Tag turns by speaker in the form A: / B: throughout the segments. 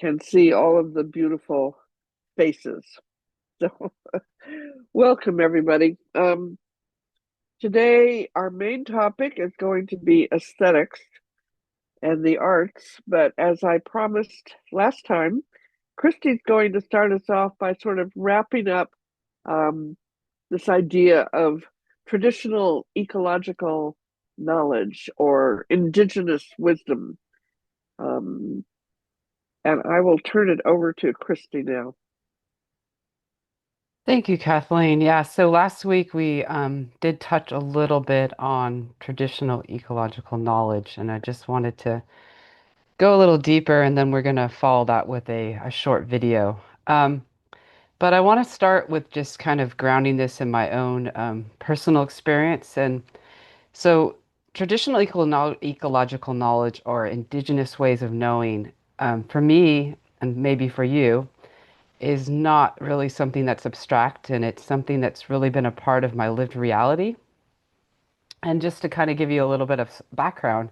A: can see all of the beautiful faces. So, welcome everybody. Today, our main topic is going to be aesthetics and the arts. But as I promised last time, Christy's going to start us off by sort of wrapping up um, this idea of traditional ecological knowledge or indigenous wisdom. Um, and I will turn it over to Christy now.
B: Thank you, Kathleen. Yeah, so last week we did touch a little bit on traditional ecological knowledge, and I just wanted to go a little deeper, and then we're going to follow that with a short video. Um, but I want to start with just kind of grounding this in my own personal experience. And so, traditional ecological knowledge or indigenous ways of knowing, for me, and maybe for you, is not really something that's abstract, and it's something that's really been a part of my lived reality. And just to kind of give you a little bit of background,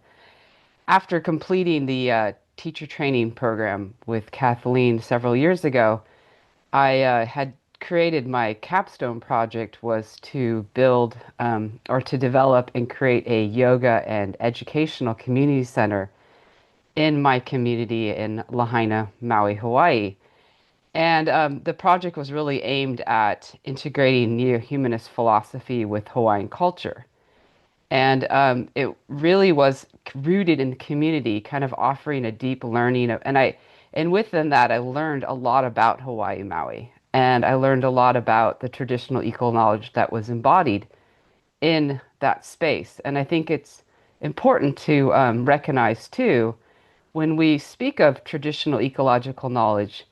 B: after completing the teacher training program with Kathleen several years ago, I had created my capstone project was to build or to develop and create a yoga and educational community center in my community in Lahaina, Maui, Hawaii. And the project was really aimed at integrating neo-humanist philosophy with Hawaiian culture. And it really was rooted in the community, kind of offering a deep learning of, and within that, I learned a lot about Hawaii, Maui. And I learned a lot about the traditional eco knowledge that was embodied in that space. And I think it's important to recognize too, when we speak of traditional ecological knowledge,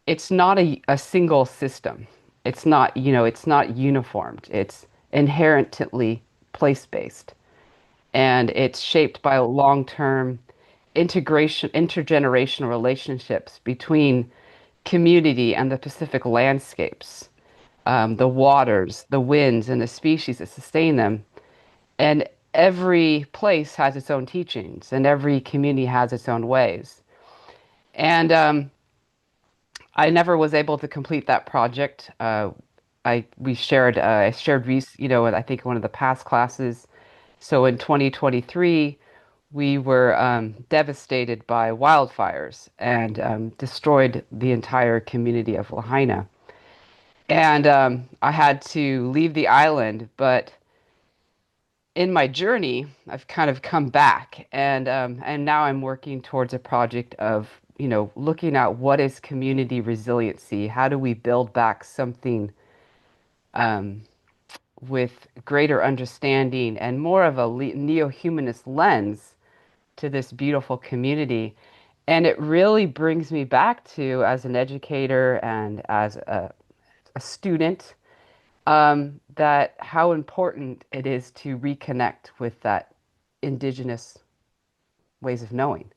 B: it's not a single system. It's not, it's not uniformed. It's inherently place-based. And it's shaped by long-term intergenerational relationships between community and the Pacific landscapes, the waters, the winds, and the species that sustain them. And every place has its own teachings, and every community has its own ways. And I never was able to complete that project. I shared I think one of the past classes. So in 2023, we were devastated by wildfires and destroyed the entire community of Lahaina. And I had to leave the island, but in my journey, I've kind of come back, and now I'm working towards a project of, looking at what is community resiliency. How do we build back something um, with greater understanding and more of a neo-humanist lens to this beautiful community? And it really brings me back to, as an educator and as a student, that how important it is to reconnect with that indigenous ways of knowing.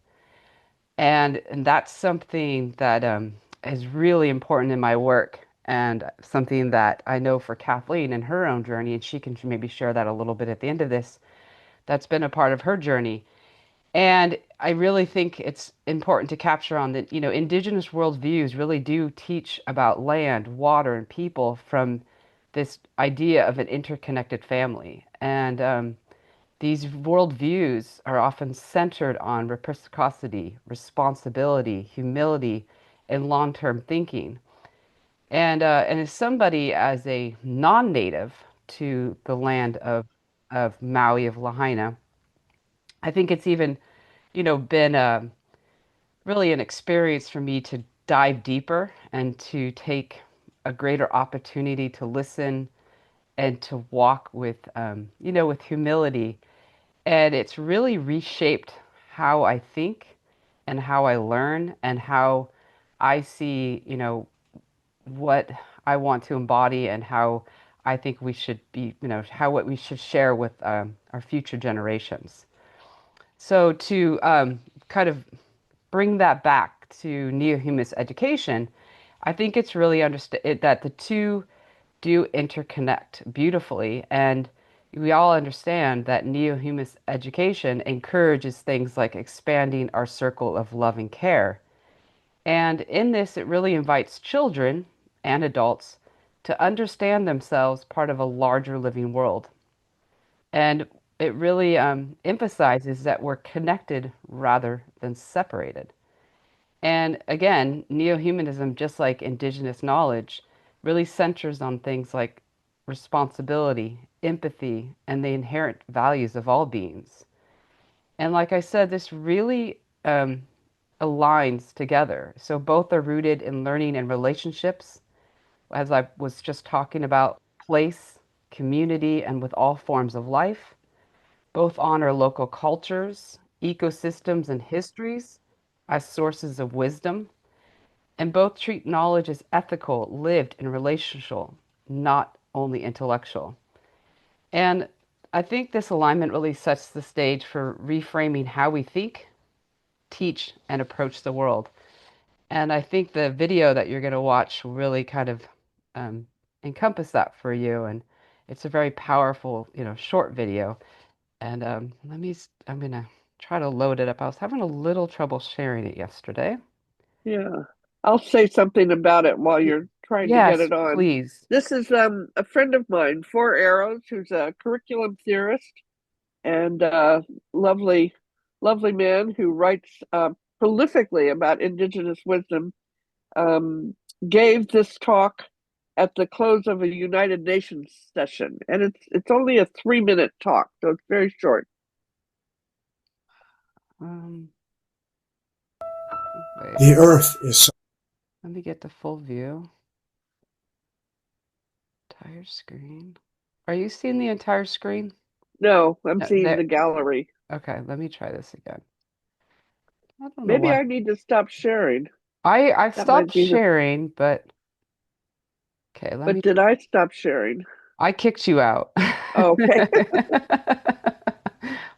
B: And that's something that is really important in my work, and something that I know for Kathleen in her own journey, and she can maybe share that a little bit at the end of this, that's been a part of her journey. And I really think it's important to capture on that, indigenous worldviews really do teach about land, water, and people from this idea of an interconnected family. And these worldviews are often centered on reciprocity, responsibility, humility, and long-term thinking. And as somebody, as a non-native to the land of Maui, of Lahaina, I think it's even, been really an experience for me to dive deeper and to take a greater opportunity to listen and to walk with, with humility. And it's really reshaped how I think and how I learn and how I see, what I want to embody and how I think we should be, how what we should share with our future generations. So to kind of bring that back to neo-humanist education, I think it's really understood that the two do interconnect beautifully. And we all understand that neo-humanist education encourages things like expanding our circle of love and care. And in this, it really invites children and adults to understand themselves part of a larger living world. And it really emphasizes that we're connected rather than separated. And again, neo-humanism, just like indigenous knowledge, really centers on things like responsibility, empathy, and the inherent values of all beings. And like I said, this really aligns together. So both are rooted in learning and relationships, as I was just talking about, place, community, and with all forms of life. Both honor local cultures, ecosystems, and histories as sources of wisdom, and both treat knowledge as ethical, lived, and relational, not only intellectual. And I think this alignment really sets the stage for reframing how we think, teach, and approach the world. And I think the video that you're going to watch will really kind of um, encompass that for you. And it's a very powerful, short video. And I'm going to try to load it up. I was having a little trouble sharing it yesterday.
A: Yeah. I'll say something about it while
B: Y-
A: you're trying to get
B: Yes,
A: it on.
B: please.
A: This is a friend of mine, Four Arrows, who's a curriculum theorist and lovely, lovely man who writes prolifically about indigenous wisdom. Um, gave this talk at the close of a United Nations session, and it's only a 3 minute talk, so it's very short.
B: Um, Wait,
C: The earth is
B: let me get the full view. Entire screen. Are you seeing the entire screen?
A: No, I'm
B: No,
A: seeing
B: there.
A: the gallery.
B: Okay, let me try this again. I don't know
A: Maybe
B: why.
A: I need to stop sharing.
B: I
A: That
B: stopped
A: might be the.
B: sharing, but okay, let
A: But
B: me.
A: did I stop sharing?
B: I kicked you out.
A: Oh, okay,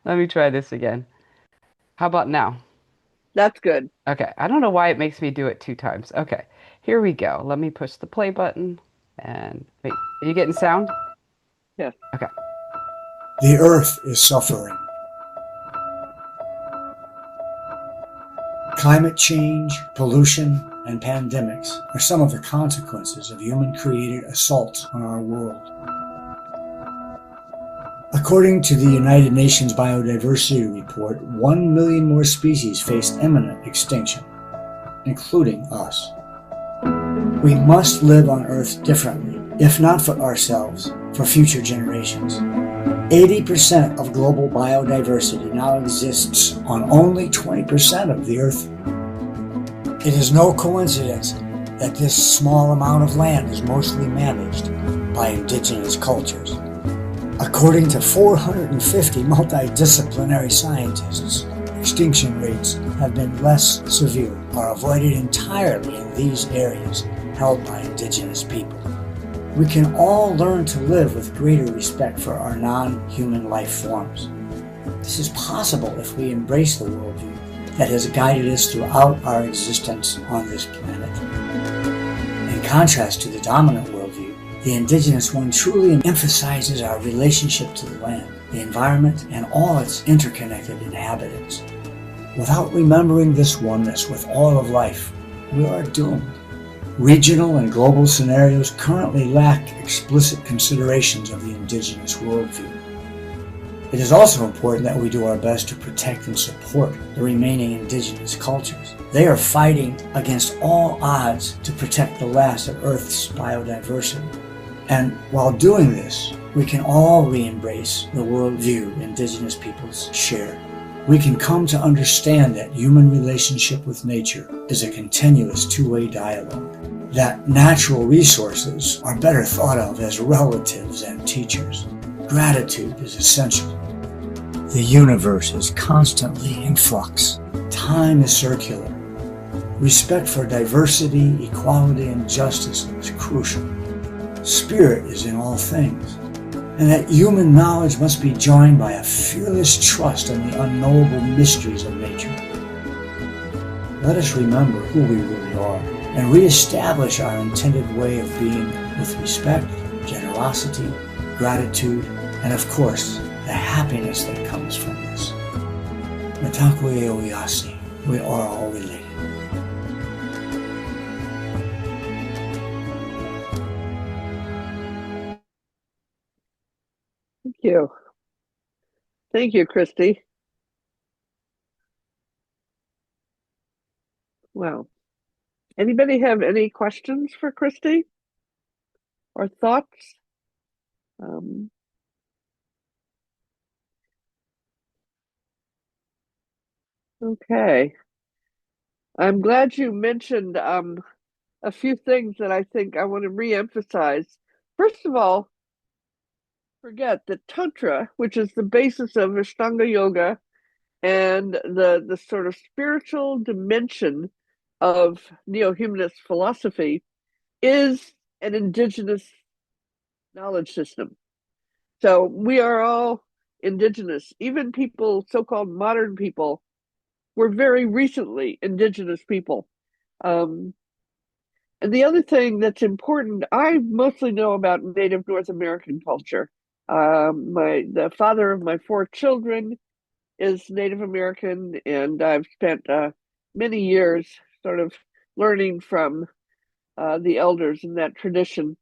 B: Let me try this again. How about now?
A: that's good.
B: Okay, I don't know why it makes me do it 2 times. Okay, here we go. Let me push the play button and wait, are you getting sound?
A: Yes.
B: Okay.
C: the earth is suffering. Climate change, pollution, and pandemics are some of the consequences of human-created assaults on our world. According to the United Nations Biodiversity Report, 1 million more species face imminent extinction, including us. We must live on Earth differently, if not for ourselves, for future generations. 80% of global biodiversity now exists on only 20% of the Earth. It is no coincidence that this small amount of land is mostly managed by indigenous cultures. According to 450 multidisciplinary scientists, extinction rates have been less severe or avoided entirely in these areas held by indigenous people. We can all learn to live with greater respect for our non-human life forms. This is possible if we embrace the worldview that has guided us throughout our existence on this planet. In contrast to the dominant worldview, the indigenous one truly emphasizes our relationship to the land, the environment, and all its interconnected inhabitants. Without remembering this oneness with all of life, we are doomed. Regional and global scenarios currently lack explicit considerations of the indigenous worldview. It is also important that we do our best to protect and support the remaining indigenous cultures. They are fighting against all odds to protect the last of Earth's biodiversity. And while doing this, we can all re-embrace the worldview indigenous peoples share. We can come to understand that human relationship with nature is a continuous two-way dialogue, that natural resources are better thought of as relatives and teachers. Gratitude is essential. The universe is constantly in flux. Time is circular. Respect for diversity, equality, and justice is crucial. Spirit is in all things, and that human knowledge must be joined by a fearless trust in the unknowable mysteries of nature. Let us remember who we really are and reestablish our intended way of being with respect, generosity, gratitude, and of course, the happiness that comes from this. Mitakuye Oyasi, we are all related.
A: you. Thank you, Christy. Well, anybody have any questions for Christy or thoughts? Um, okay. I'm glad you mentioned a few things that I think I want to reemphasize. First of all, forget that Tantra, which is the basis of Ashtanga yoga and the sort of spiritual dimension of neo-humanist philosophy, is an indigenous knowledge system. So we are all indigenous. Even people, so-called modern people, were very recently indigenous people. Um, and the other thing that's important, I mostly know about Native North American culture. The father of my four children is Native American, and I've spent many years sort of learning from the elders in that tradition.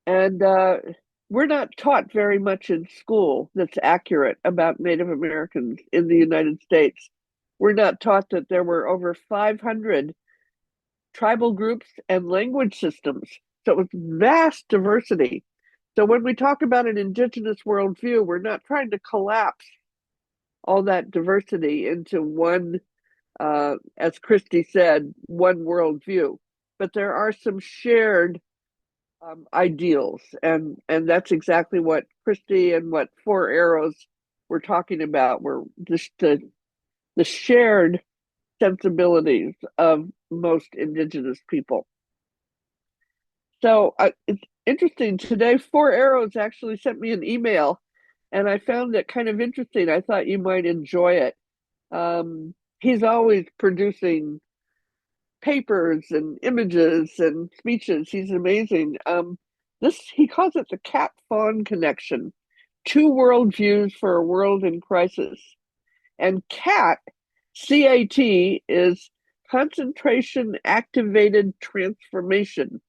A: And we're not taught very much in school that's accurate about Native Americans in the United States. We're not taught that there were over 500 tribal groups and language systems. So it was vast diversity. So when we talk about an indigenous worldview, we're not trying to collapse all that diversity into one, as Christy said, one worldview. But there are some shared ideals, and that's exactly what Christy and what Four Arrows were talking about. Were just the shared sensibilities of most indigenous people. So it's interesting today. Four Arrows actually sent me an email, and I found it kind of interesting. I thought you might enjoy it. He's always producing papers and images and speeches. He's amazing. This he calls it the cat fawn connection, two worldviews for a world in crisis. And CAT is concentration activated transformation,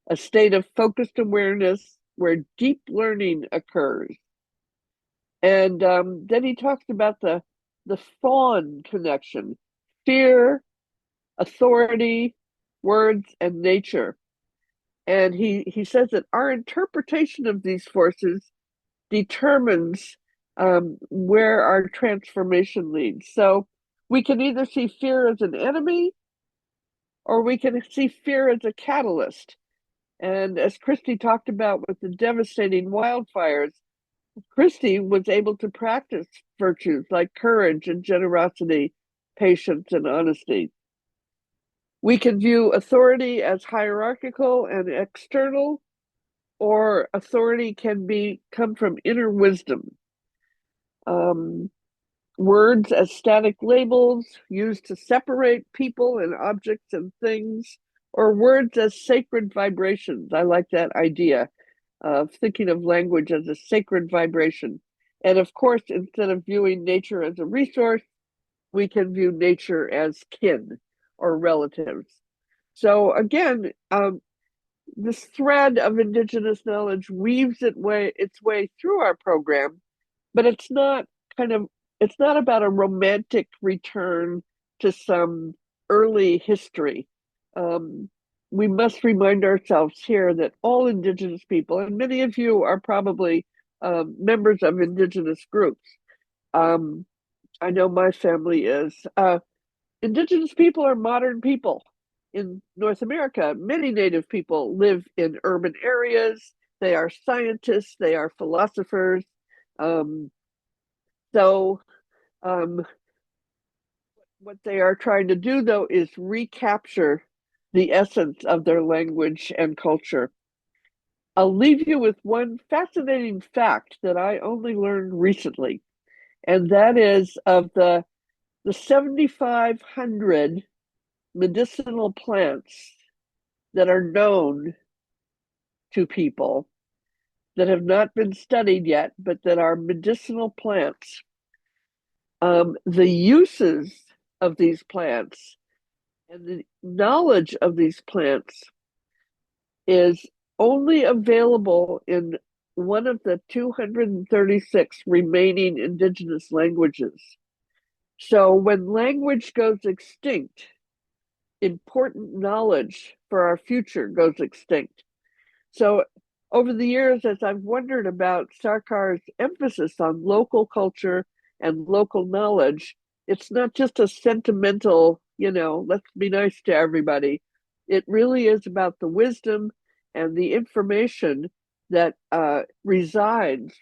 A: a state of focused awareness where deep learning occurs. And then he talks about the fawn connection, fear, authority, words, and nature. And he says that our interpretation of these forces determines where our transformation leads. So we can either see fear as an enemy or we can see fear as a catalyst. And as Christy talked about with the devastating wildfires, Christy was able to practice virtues like courage and generosity, patience and honesty. We can view authority as hierarchical and external, or authority can come from inner wisdom. Words as static labels used to separate people and objects and things, or words as sacred vibrations. I like that idea of thinking of language as a sacred vibration. And of course, instead of viewing nature as a resource, we can view nature as kin or relatives. So again, this thread of indigenous knowledge weaves its way through our program, but kind of it's not about a romantic return to some early history. Um, we must remind ourselves here that all indigenous people, and many of you are probably members of indigenous groups. Um, I know my family is. Indigenous people are modern people in North America. Many Native people live in urban areas. They are scientists, they are philosophers. Um, so, um, what they are trying to do, though, is recapture the essence of their language and culture. I'll leave you with one fascinating fact that I only learned recently, and that is of the 7,500 medicinal plants that are known to people that have not been studied yet, but that are medicinal plants. The uses of these plants and the knowledge of these plants is only available in one of the 236 remaining indigenous languages. So when language goes extinct, important knowledge for our future goes extinct. So over the years, as I've wondered about Sarkar's emphasis on local culture and local knowledge, it's not just a sentimental, let's be nice to everybody. It really is about the wisdom and the information that resides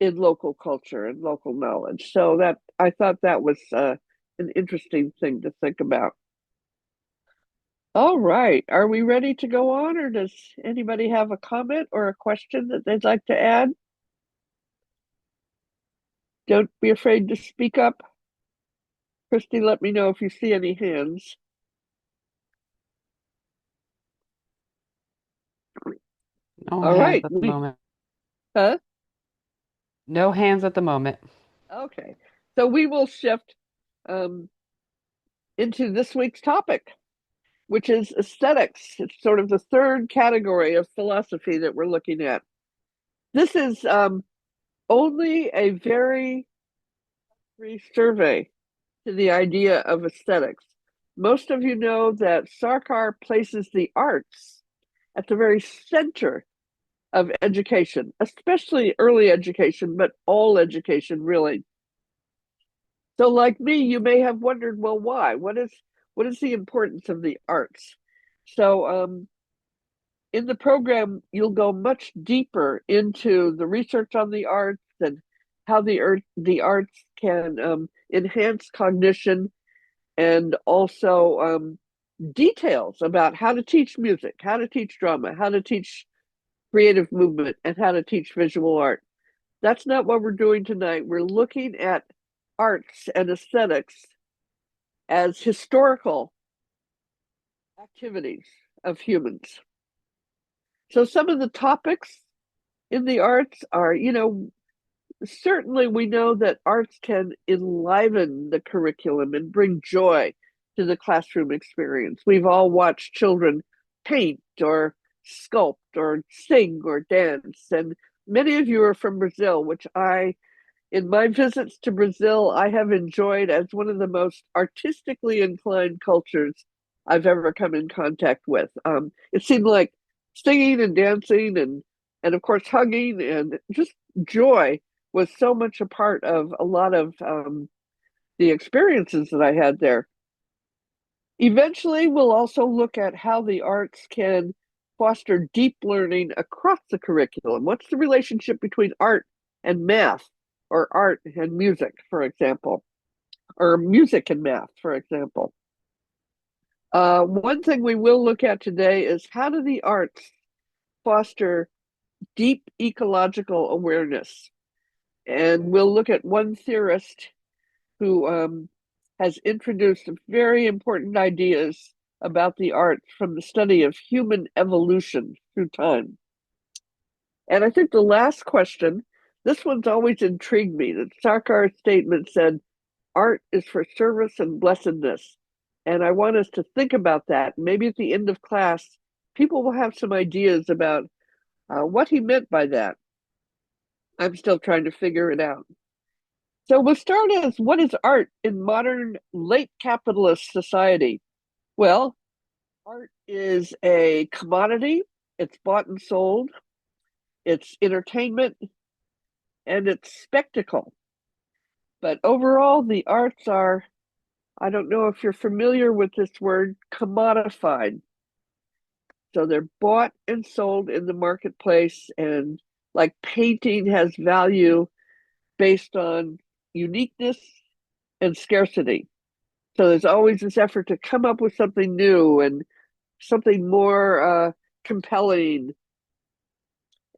A: in local culture and local knowledge. So that I thought that was an interesting thing to think about. All right. Are we ready to go on, or does anybody have a comment or a question that they'd like to add? Don't be afraid to speak up. Christy, let me know if you see any hands.
B: No
A: All
B: hands
A: right.
B: at the moment.
A: Huh?
B: No hands at the moment.
A: Okay. So we will shift um, into this week's topic, which is aesthetics. It's sort of the third category of philosophy that we're looking at. This is only a very brief survey to the idea of aesthetics. Most of you know that Sarkar places the arts at the very center of education, especially early education, but all education really. So like me, you may have wondered, well, why? What is the importance of the arts? So in the program, you'll go much deeper into the research on the arts and how the arts can enhance cognition, and also details about how to teach music, how to teach drama, how to teach creative movement, and how to teach visual art. That's not what we're doing tonight. We're looking at arts and aesthetics as historical activities of humans. So some of the topics in the arts are, certainly we know that arts can enliven the curriculum and bring joy to the classroom experience. We've all watched children paint or sculpt or sing or dance. And many of you are from Brazil, which in my visits to Brazil, I have enjoyed as one of the most artistically inclined cultures I've ever come in contact with. It seemed like singing and dancing and of course hugging and just joy was so much a part of a lot of the experiences that I had there. Eventually, we'll also look at how the arts can foster deep learning across the curriculum. What's the relationship between art and math, or art and music, for example, or music and math, for example? One thing we will look at today is how do the arts foster deep ecological awareness? And we'll look at one theorist who has introduced very important ideas about the arts from the study of human evolution through time. And I think the last question, this one's always intrigued me, that Sarkar's statement said, art is for service and blessedness. And I want us to think about that. Maybe at the end of class, people will have some ideas about what he meant by that. I'm still trying to figure it out. So we'll start as, what is art in modern late capitalist society? Well, art is a commodity. It's bought and sold. It's entertainment and it's spectacle. But overall, the arts are, I don't know if you're familiar with this word, commodified. So they're bought and sold in the marketplace, and like painting has value based on uniqueness and scarcity. So there's always this effort to come up with something new and something more compelling.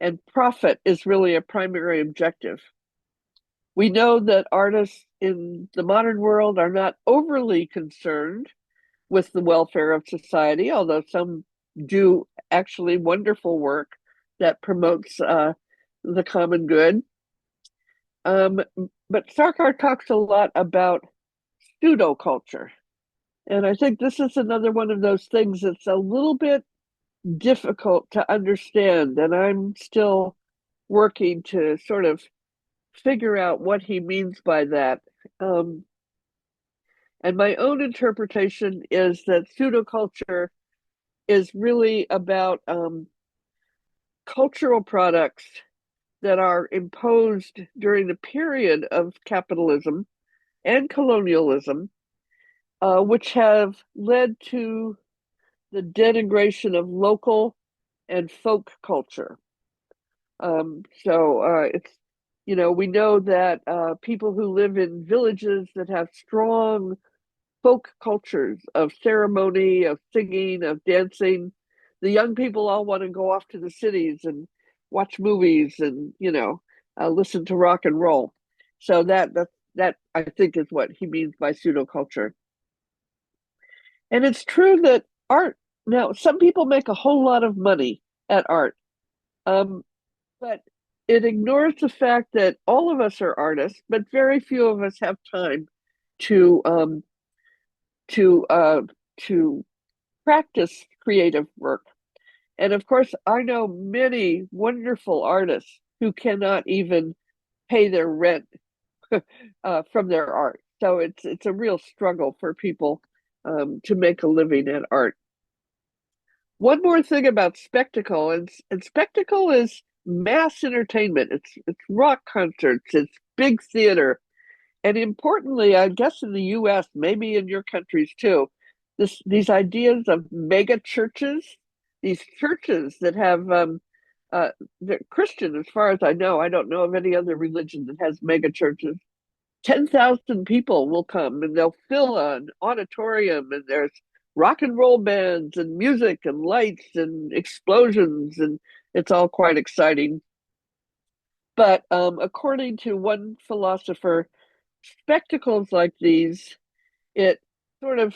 A: And profit is really a primary objective. We know that artists in the modern world are not overly concerned with the welfare of society, although some do actually wonderful work that promotes the common good. But Sarkar talks a lot about pseudo culture. And I think this is another one of those things that's a little bit difficult to understand. And I'm still working to sort of figure out what he means by that. And my own interpretation is that pseudoculture is really about cultural products that are imposed during the period of capitalism and colonialism, which have led to the denigration of local and folk culture. So it's, we know that people who live in villages that have strong folk cultures of ceremony, of singing, of dancing, the young people all want to go off to the cities and watch movies and, listen to rock and roll. So that I think is what he means by pseudoculture. And it's true that art, now some people make a whole lot of money at art. Um, but it ignores the fact that all of us are artists, but very few of us have time to to uh, to practice creative work. And of course, I know many wonderful artists who cannot even pay their rent from their art. So it's a real struggle for people to make a living at art. One more thing about spectacle, and spectacle is mass entertainment. It's rock concerts, it's big theater, and importantly, I guess in the U.S., maybe in your countries too, these ideas of mega churches, these churches that have they're Christian, as far as I know. I don't know of any other religion that has mega churches. 10,000 people will come and they'll fill an auditorium, and there's rock and roll bands and music and lights and explosions, and it's all quite exciting. But according to one philosopher, spectacles like these, it sort of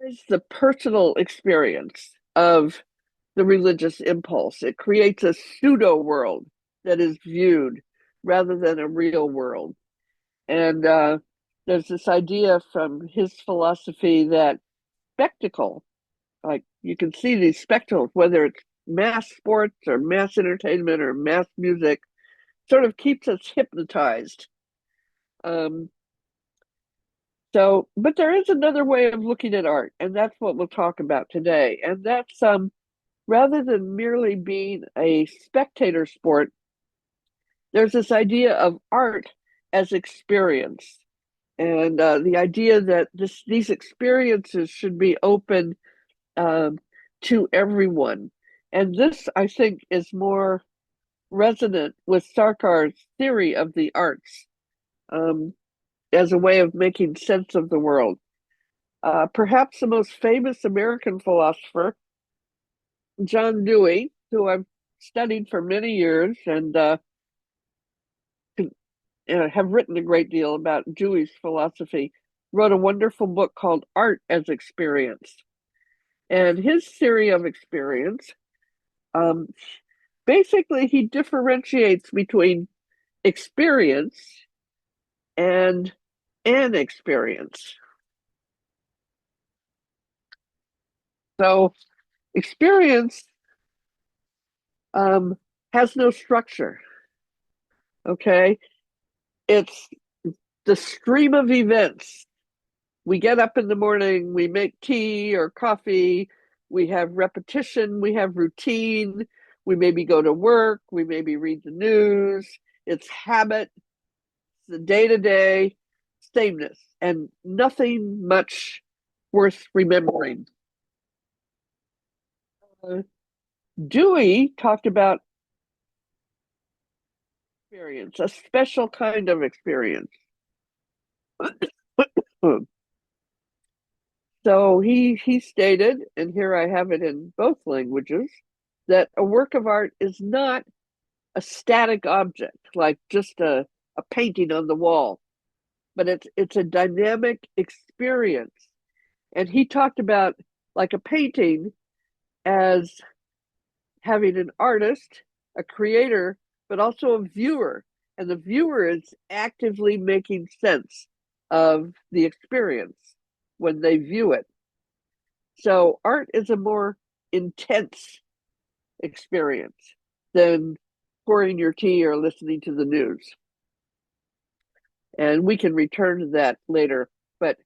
A: is the personal experience of the religious impulse. It creates a pseudo world that is viewed rather than a real world. And there's this idea from his philosophy that spectacle, like you can see these spectacles, whether it's mass sports or mass entertainment or mass music, sort of keeps us hypnotized. Um, but there is another way of looking at art, and that's what we'll talk about today. And that's rather than merely being a spectator sport, there's this idea of art as experience. And the idea that these experiences should be open to everyone. And this, I think, is more resonant with Sarkar's theory of the arts um, as a way of making sense of the world. Perhaps the most famous American philosopher, John Dewey, who I've studied for many years and have written a great deal about Dewey's philosophy, wrote a wonderful book called Art as Experience. And his theory of experience, um, basically, he differentiates between experience and an experience. So, experience has no structure. Okay, it's the stream of events. We get up in the morning, we make tea or coffee, we have repetition, we have routine, we maybe go to work, we maybe read the news. It's habit, the day to day sameness, and nothing much worth remembering. Dewey talked about experience, a special kind of experience. So he stated, and here I have it in both languages, that a work of art is not a static object, like just a painting on the wall, but it's a dynamic experience. And he talked about like a painting as having an artist, a creator, but also a viewer. And the viewer is actively making sense of the experience when they view it. So art is a more intense experience than pouring your tea or listening to the news. And we can return to that later. But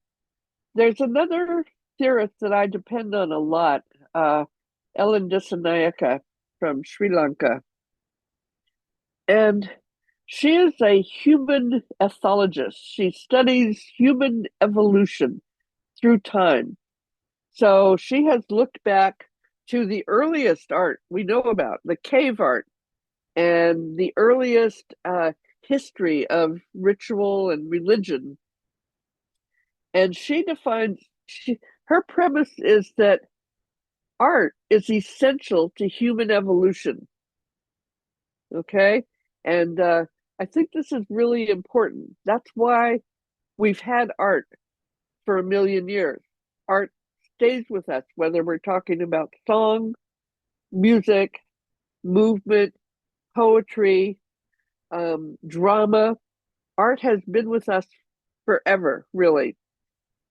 A: there's another theorist that I depend on a lot, Ellen Dissanayake from Sri Lanka. And she is a human ethologist. She studies human evolution through time. So she has looked back to the earliest art we know about, the cave art, and the earliest history of ritual and religion. And she defines, her premise is that art is essential to human evolution. Okay? And I think this is really important. That's why we've had art for a million years. Art stays with us, whether we're talking about song, music, movement, poetry, drama. Art has been with us forever, really.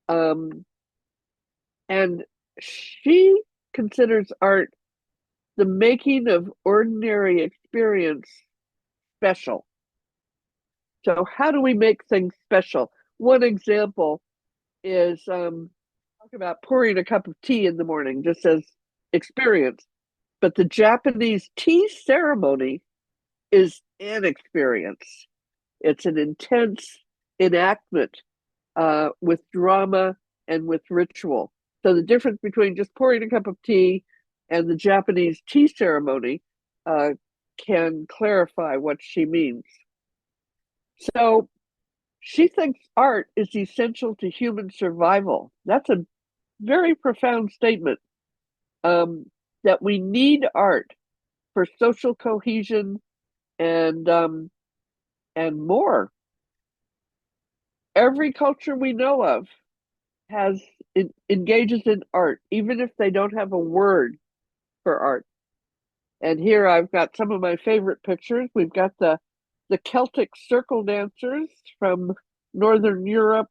A: And she considers art the making of ordinary experience special. So, how do we make things special? One example is talk about pouring a cup of tea in the morning, just as experience. But the Japanese tea ceremony is an experience. It's an intense enactment with drama and with ritual. So the difference between just pouring a cup of tea and the Japanese tea ceremony can clarify what she means. So she thinks art is essential to human survival. That's a very profound statement, that we need art for social cohesion and more. Every culture we know of engages in art, even if they don't have a word for art. And here I've got some of my favorite pictures. We've got the Celtic circle dancers from Northern Europe,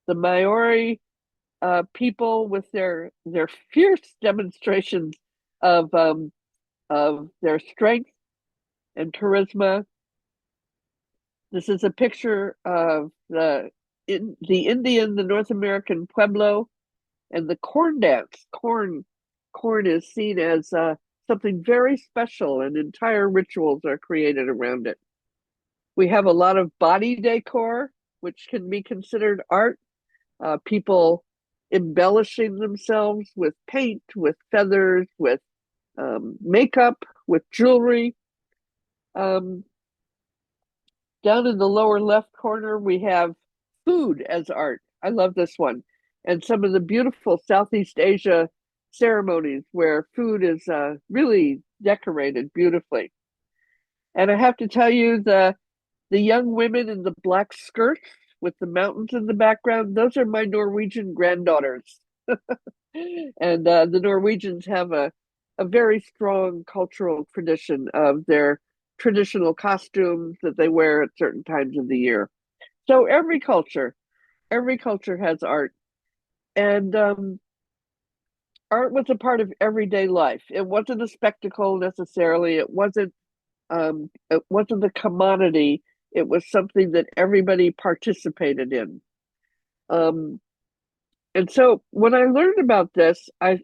A: the Maori people with their fierce demonstrations of their strength and charisma. This is a picture of the Indian, the North American Pueblo, and the corn dance. Corn is seen as something very special, and entire rituals are created around it. We have a lot of body decor, which can be considered art. People embellishing themselves with paint, with feathers, with makeup, with jewelry. Down in the lower left corner, we have food as art. I love this one. And some of the beautiful Southeast Asia ceremonies where food is really decorated beautifully. And I have to tell you, the young women in the black skirts with the mountains in the background, those are my Norwegian granddaughters. And the Norwegians have a very strong cultural tradition of their traditional costumes that they wear at certain times of the year. So every culture has art. And art was a part of everyday life. It wasn't a spectacle necessarily. It wasn't a commodity. It was something that everybody participated in. And so when I learned about this, I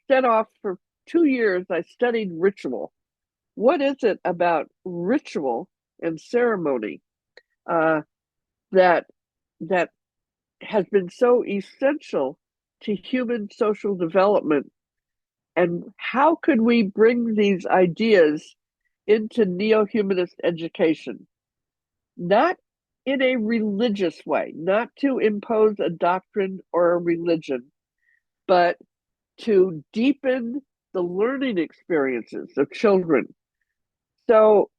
A: set off for 2 years. I studied ritual. What is it about ritual and ceremony that that has been so essential to human social development? And how could we bring these ideas into neo-humanist education? Not in a religious way, not to impose a doctrine or a religion, but to deepen the learning experiences of children. So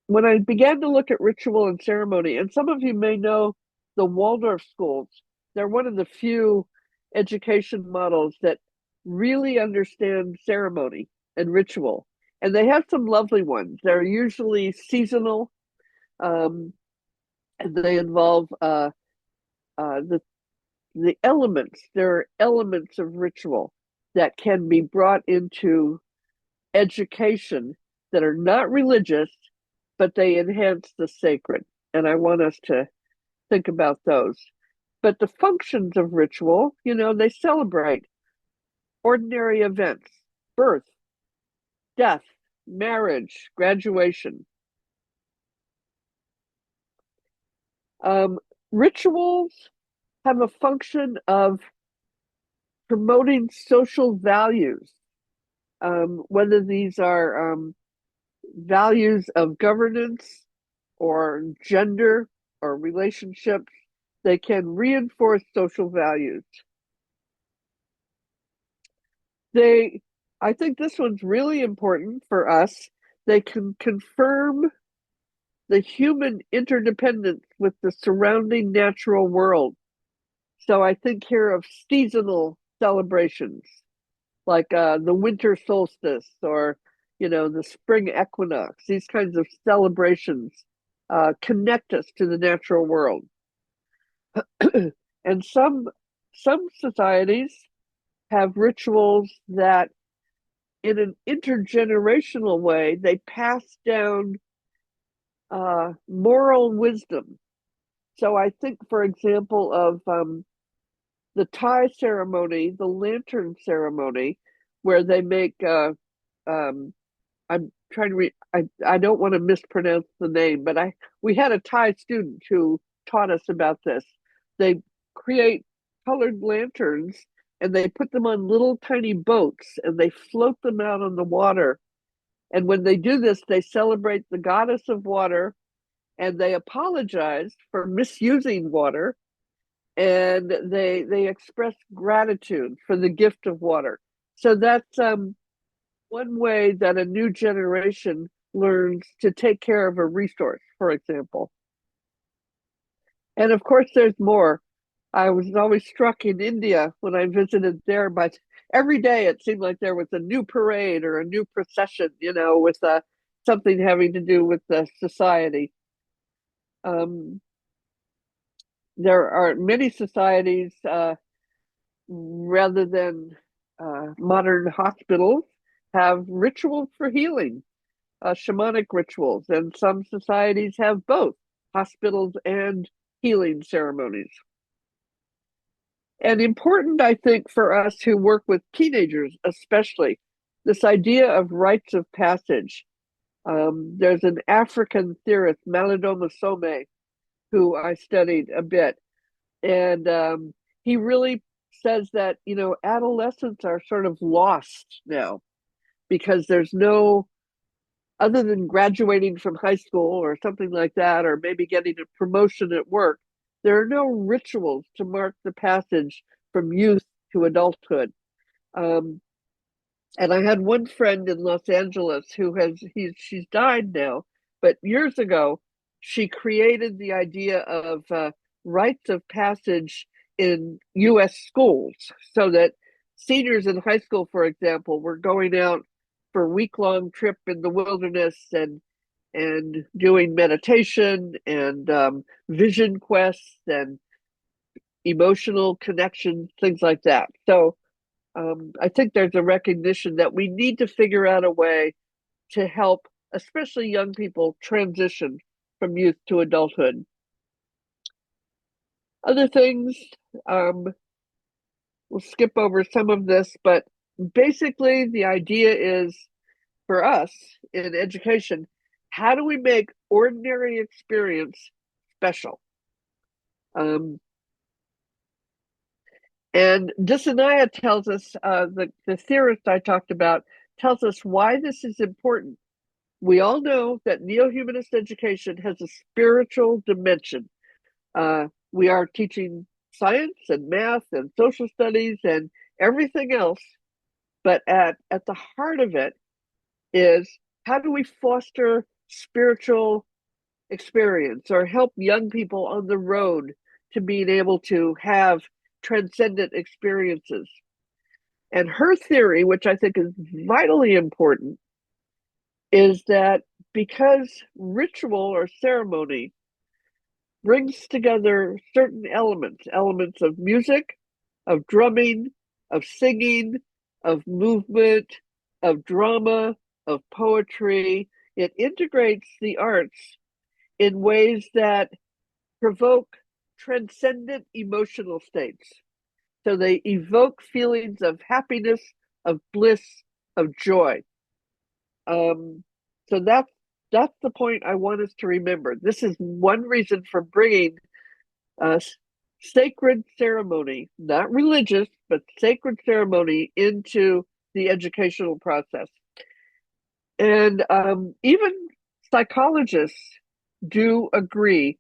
A: when I began to look at ritual and ceremony, and some of you may know the Waldorf schools, they're one of the few education models that really understand ceremony and ritual. And they have some lovely ones. They're usually seasonal, and they involve the elements. There are elements of ritual that can be brought into education that are not religious, but they enhance the sacred. And I want us to think about those. But the functions of ritual, they celebrate ordinary events, birth, death, marriage, graduation. Rituals have a function of promoting social values, whether these are values of governance or gender or relationships, they can reinforce social values. I think this one's really important for us. They can confirm the human interdependence with the surrounding natural world. So I think here of seasonal celebrations, like the winter solstice or, the spring equinox. These kinds of celebrations connect us to the natural world. And some societies have rituals that, in an intergenerational way, they pass down moral wisdom. So I think, for example, of the Thai ceremony, the lantern ceremony, where they make, I'm trying to read, I don't want to mispronounce the name, but we had a Thai student who taught us about this. They create colored lanterns and they put them on little tiny boats and they float them out on the water. And when they do this, they celebrate the goddess of water and they apologize for misusing water, and they express gratitude for the gift of water. So that's one way that a new generation learns to take care of a resource, for example. And of course, there's more. I was always struck in India when I visited there, but every day it seemed like there was a new parade or a new procession, with something having to do with the society. There are many societies, rather than modern hospitals, have rituals for healing, shamanic rituals, and some societies have both hospitals and healing ceremonies. And important, I think, for us who work with teenagers, especially, this idea of rites of passage. There's an African theorist, Malidoma Some, who I studied a bit, and he really says that, adolescents are sort of lost now because there's no, other than graduating from high school or something like that, or maybe getting a promotion at work, there are no rituals to mark the passage from youth to adulthood. And I had one friend in Los Angeles who she's died now, but years ago, she created the idea of rites of passage in US schools so that seniors in high school, for example, were going out for a week-long trip in the wilderness and doing meditation and vision quests and emotional connections, things like that. So I think there's a recognition that we need to figure out a way to help, especially young people, transition from youth to adulthood. Other things, we'll skip over some of this, but basically the idea is, for us in education, how do we make ordinary experience special? And Dissanaya tells us, the theorist I talked about, tells us why this is important. We all know that neo-humanist education has a spiritual dimension. We are teaching science and math and social studies and everything else, but at the heart of it is, how do we foster spiritual experience or help young people on the road to being able to have transcendent experiences? And her theory, which I think is vitally important, is that because ritual or ceremony brings together certain elements of music, of drumming, of singing, of movement, of drama, of poetry. It integrates the arts in ways that provoke transcendent emotional states. So they evoke feelings of happiness, of bliss, of joy. So that's the point I want us to remember. This is one reason for bringing uh, sacred ceremony, not religious, but sacred ceremony into the educational process. And even psychologists do agree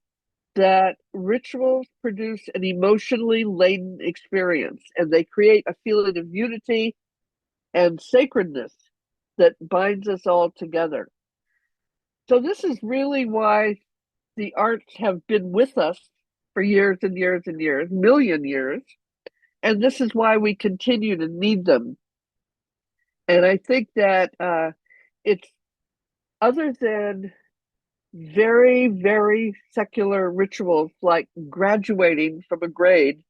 A: that rituals produce an emotionally laden experience and they create a feeling of unity and sacredness that binds us all together. So, this is really why the arts have been with us for years and years and years, million years. And this is why we continue to need them. And I think that it's other than very, very secular rituals like graduating from a grade,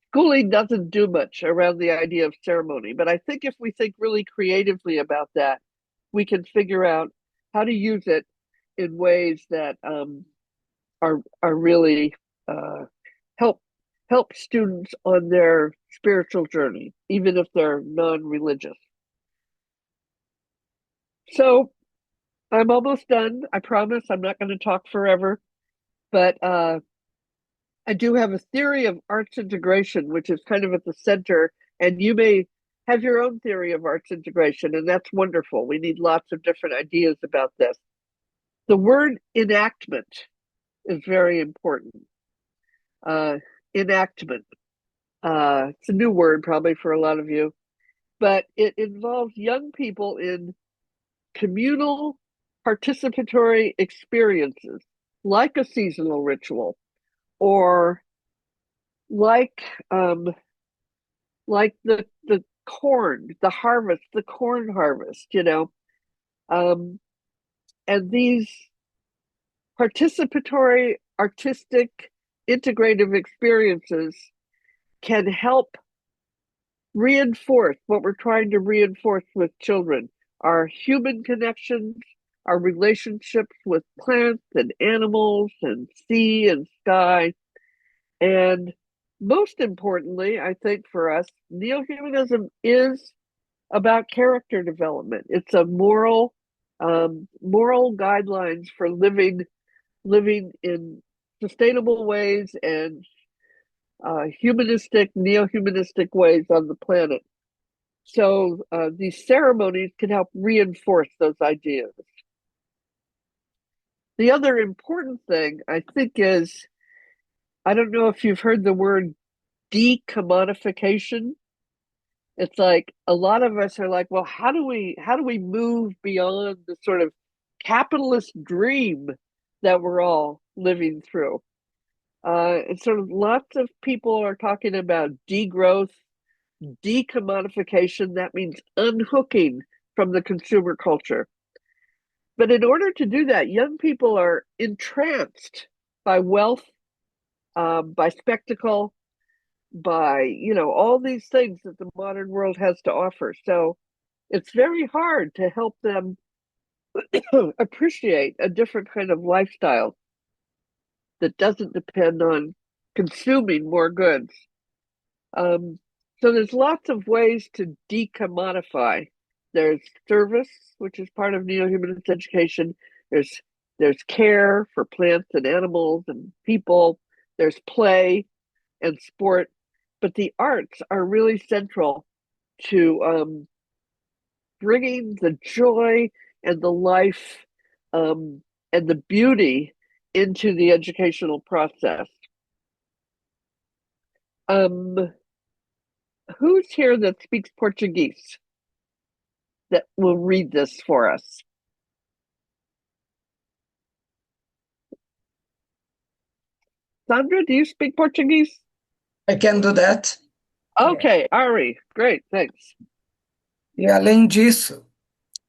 A: schooling doesn't do much around the idea of ceremony. But I think if we think really creatively about that, we can figure out how to use it in ways that are really help help students on their spiritual journey, even if they're non-religious. So I'm almost done. I promise I'm not going to talk forever, but I do have a theory of arts integration, which is kind of at the center, and you may have your own theory of arts integration, and that's wonderful. We need lots of different ideas about this. The word enactment is very important. Enactment. It's a new word probably for a lot of you, but it involves young people in communal participatory experiences like a seasonal ritual or like the corn, the harvest, the corn harvest, and these participatory, artistic, integrative experiences can help reinforce what we're trying to reinforce with children, our human connections, our relationships with plants and animals and sea and sky. And most importantly, I think for us, neo-humanism is about character development. It's a moral guidelines for living in sustainable ways and humanistic, neo-humanistic ways on the planet. So these ceremonies can help reinforce those ideas. The other important thing I think is, I don't know if you've heard the word decommodification. It's like a lot of us are like, well, how do we move beyond the sort of capitalist dream that we're all living through? And sort of lots of people are talking about degrowth, decommodification. That means unhooking from the consumer culture. But in order to do that, young people are entranced by wealth, by spectacle, by all these things that the modern world has to offer. So it's very hard to help them appreciate a different kind of lifestyle that doesn't depend on consuming more goods. Um, so there's lots of ways to decommodify. There's service, which is part of neo-humanist education. There's care for plants and animals and people. There's play and sport, but the arts are really central to bringing the joy and the life and the beauty into the educational process. Um, who's here that speaks Portuguese that will read this for us? Sandra, do you speak Portuguese?
D: I can do that.
A: Okay, Ari, great, thanks.
D: E além disso,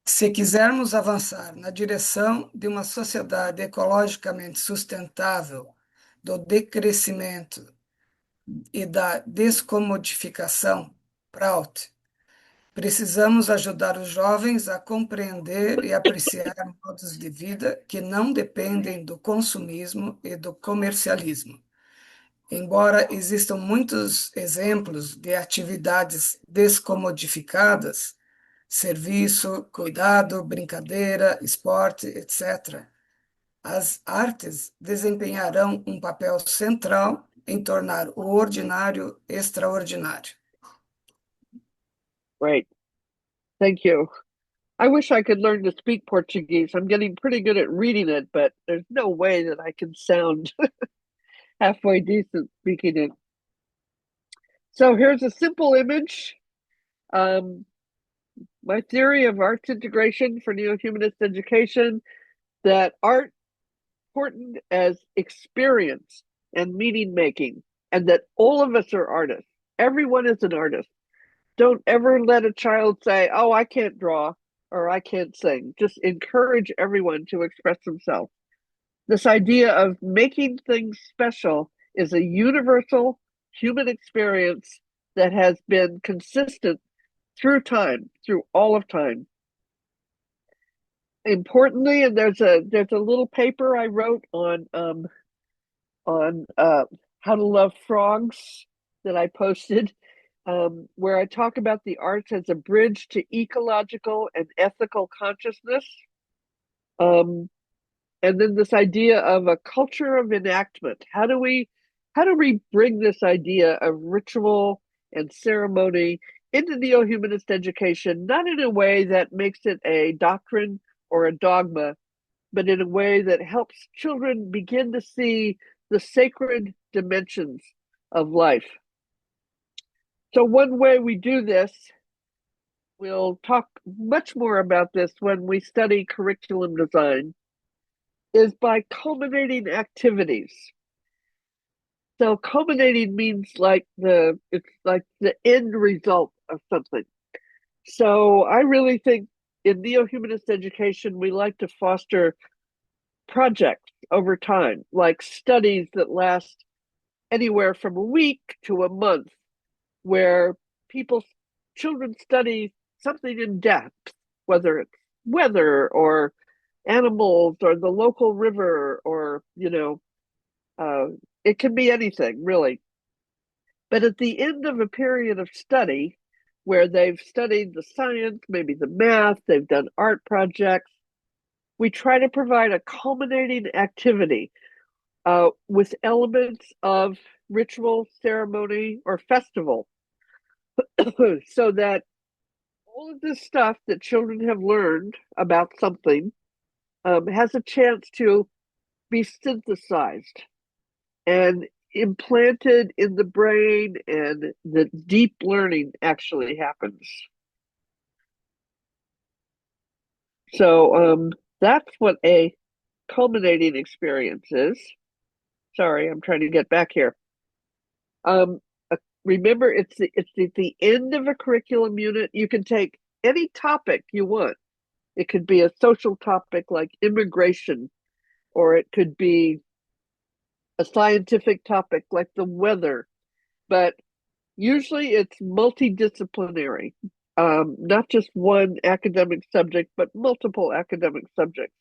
D: se quisermos avançar na direção de uma sociedade ecologicamente sustentável, do decrescimento e da descomodificação, PRAUT, Precisamos ajudar os jovens a compreender e apreciar modos de vida que não dependem do consumismo e do comercialismo. Embora existam muitos exemplos de atividades descomodificadas, serviço, cuidado, brincadeira, esporte, etc., as artes desempenharão um papel central em tornar o ordinário extraordinário.
A: Right. Thank you. I wish I could learn to speak Portuguese. I'm getting pretty good at reading it, but there's no way that I can sound halfway decent speaking it. So here's a simple image. My theory of arts integration for neo-humanist education, that art important as experience and meaning making, and that all of us are artists. Everyone is an artist. Don't ever let a child say, oh, I can't draw or I can't sing. Just encourage everyone to express themselves. This idea of making things special is a universal human experience that has been consistent through time, through all of time. Importantly, and there's a little paper I wrote on how to love frogs that I posted, where I talk about the arts as a bridge to ecological and ethical consciousness. And then this idea of a culture of enactment. How do we bring this idea of ritual and ceremony into neo-humanist education, not in a way that makes it a doctrine or a dogma, but in a way that helps children begin to see the sacred dimensions of life. So one way we do this, we'll talk much more about this when we study curriculum design, is by culminating activities. So culminating means it's like the end result of something. So I really think in neo-humanist education, we like to foster projects over time, like studies that last anywhere from a week to a month, where children study something in depth, whether it's weather or animals or the local river or, it can be anything really. But at the end of a period of study where they've studied the science, maybe the math, they've done art projects, we try to provide a culminating activity with elements of ritual, ceremony, or festival so that all of this stuff that children have learned about something has a chance to be synthesized and implanted in the brain, and the deep learning actually happens. So that's what a culminating experience is. Sorry, I'm trying to get back here. Remember, it's at the end of a curriculum unit. You can take any topic you want. It could be a social topic like immigration, or it could be a scientific topic like the weather, but usually it's multidisciplinary, not just one academic subject, but multiple academic subjects.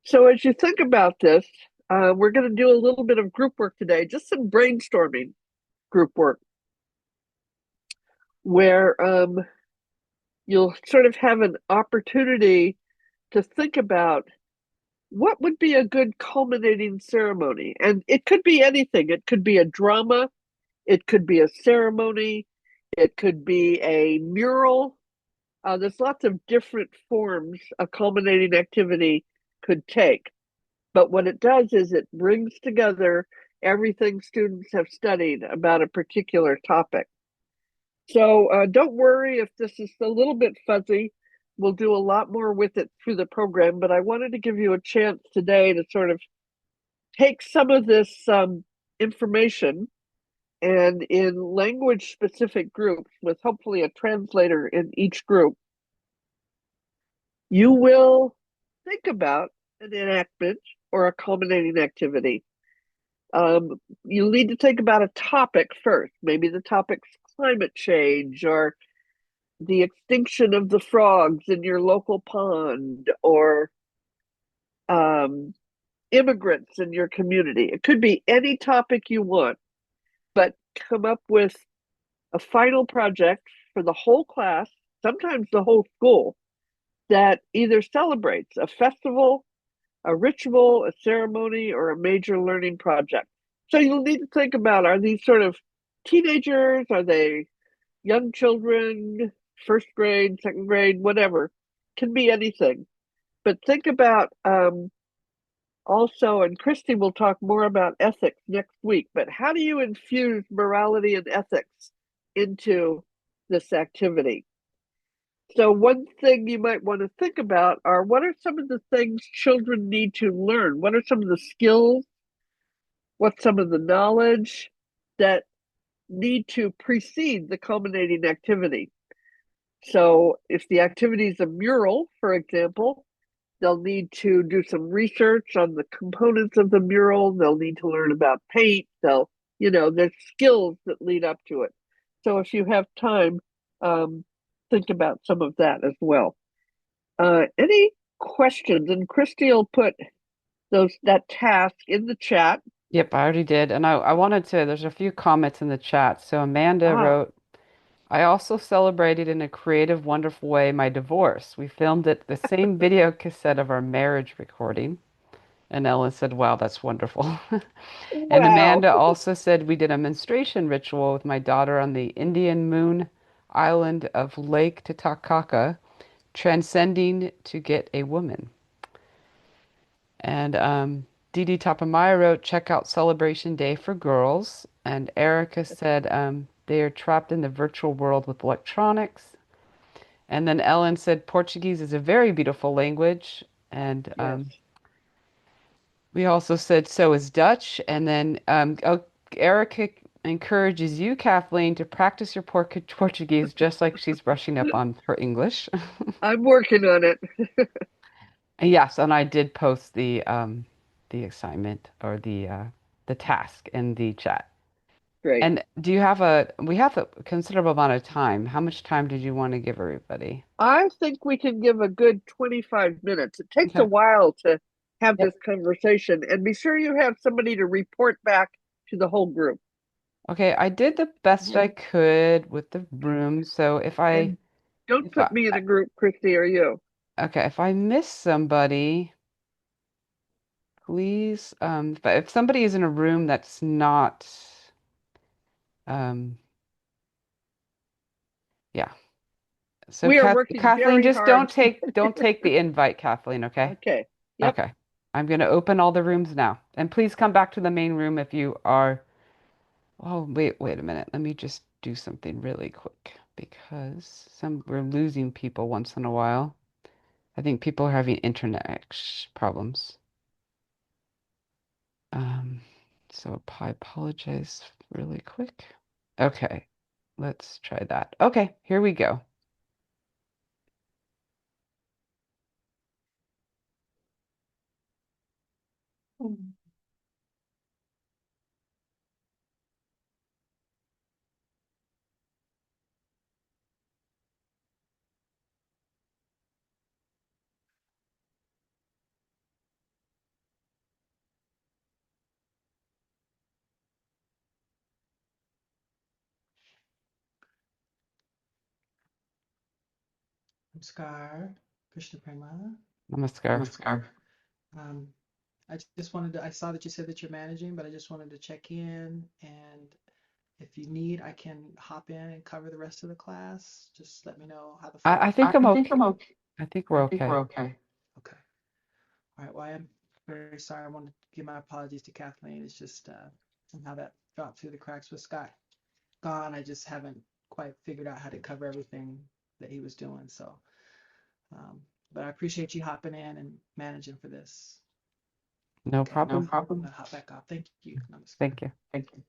A: So as you think about this, we're going to do a little bit of group work today, just some brainstorming group work, where you'll sort of have an opportunity to think about what would be a good culminating ceremony. And it could be anything. It could be a drama, it could be a ceremony, it could be a mural. There's lots of different forms a culminating activity could take. But what it does is it brings together everything students have studied about a particular topic. So don't worry if this is a little bit fuzzy. We'll do a lot more with it through the program, but I wanted to give you a chance today to sort of take some of this information, and in language specific groups with hopefully a translator in each group, you will think about an enactment or a culminating activity. You'll need to think about a topic first. Maybe the topic's climate change or the extinction of the frogs in your local pond, or um, immigrants in your community. It could be any topic you want, but come up with a final project for the whole class, sometimes the whole school, that either celebrates a festival, a ritual, a ceremony, or a major learning project. So you'll need to think about, are these sort of teenagers? Are they young children, first grade, second grade, whatever? Can be anything. But think about also, and Christy will talk more about ethics next week, but how do you infuse morality and ethics into this activity? So, one thing you might want to think about are, what are some of the things children need to learn? What are some of the skills? What's some of the knowledge that need to precede the culminating activity? So, if the activity is a mural, for example, they'll need to do some research on the components of the mural. They'll need to learn about paint. There's skills that lead up to it. So if you have time, um, think about some of that as well. Any questions? And Christy will put that task in the chat.
B: Yep, I already did. And I wanted to, there's a few comments in the chat. So Amanda
A: Ah,
B: wrote, I also celebrated in a creative, wonderful way my divorce. We filmed it the same video cassette of our marriage recording. And Ellen said, wow, that's wonderful. And
A: wow.
B: Amanda also said we did a menstruation ritual with my daughter on the Indian Moon Island of Lake Titicaca, transcending to get a woman. And Didi Tapamaya wrote, check out Celebration Day for girls. And Erica said they are trapped in the virtual world with electronics. And then Ellen said Portuguese is a very beautiful language. And
A: Yes.
B: we also said so is Dutch. And then Erica encourages you, Kathleen, to practice your Portuguese just like she's brushing up on her English.
A: I'm working on it.
B: Yes, and I did post the assignment or the task in the chat.
A: Great.
B: And do you have a we have a considerable amount of time. How much time did you want to give everybody?
A: I think we can give a good 25 minutes. It takes a
B: Okay.
A: while to have
B: Yep.
A: this conversation, and be sure you have somebody to report back to the whole group.
B: Okay, I did the best I could with the room. So
A: And don't
B: if
A: put me in a group, Christy, or you.
B: okay, if I miss somebody, please but if somebody is in a room that's not um yeah. So
A: We are working
B: Kathleen,
A: very
B: just
A: hard.
B: don't take the invite, Kathleen, okay?
A: Okay. Yep.
B: Okay. I'm going to open all the rooms now. And please come back to the main room if you are. Oh, wait a minute. Let me just do something really quick because we're losing people once in a while. I think people are having internet problems. Um, so I apologize really quick. Okay. Let's try that. Okay, here we go.
E: Namaskar, Krishna Prema.
B: Namaskar.
E: Namaskar. Um, I saw that you said that you're managing, but I just wanted to check in. And if you need, I can hop in and cover the rest of the class. Just let me know how the flow
B: I
E: is.
B: think I'm
E: I think
B: okay.
E: I'm okay.
B: I think
E: I
B: we're
E: think we're
B: okay.
E: okay. Okay. All right. Well, I am very sorry. I want to give my apologies to Kathleen. It's just somehow that dropped through the cracks with Scott gone. I just haven't quite figured out how to cover everything that he was doing. So, um, but I appreciate you hopping in and managing for this.
B: No
E: Okay. No
B: problem.
E: problem. I'll hop back off. Thank you. Namaskar.
B: Thank you.
E: Thank you.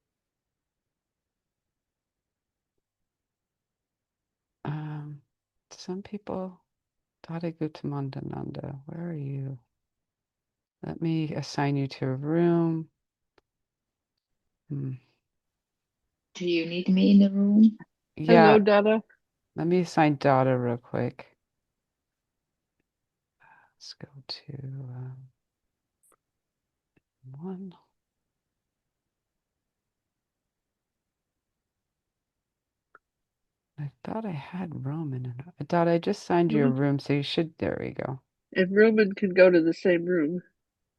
B: Um, some people, Dada Gutamandananda, where are you? Let me assign you to a room. Hmm.
F: Do you need me in the room?
B: Yeah,
A: Hello, Dada.
B: Let me assign data real quick. Let's go to one. I thought I had Roman. I thought I just signed you a
A: Mhm.
B: room, so you should. There we go.
A: And Roman can go to the same room.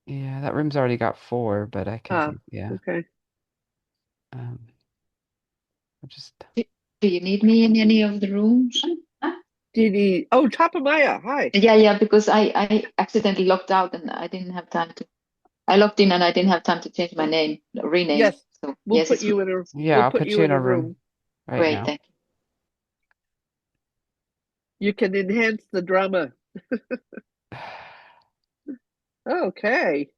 B: Yeah, that room's already got four, but I can
A: Ah,
B: do. Yeah.
A: okay.
B: Um, I'll just.
F: Do do you need me in any of the rooms?
A: Didi. Oh, Tapamaya. Hi.
F: Yeah, yeah, because I accidentally logged out and I didn't have time to. I logged in and I didn't have time to change my name, rename.
A: Yes,
F: So
A: we'll
F: yes,
A: put
F: it's
A: you in a
B: Yeah,
A: we'll
B: I'll
A: put
B: put
A: you
B: you
A: in
B: in
A: a
B: a room
A: room.
B: right
F: great.
B: now.
F: Thank
A: You can enhance the drama. Okay.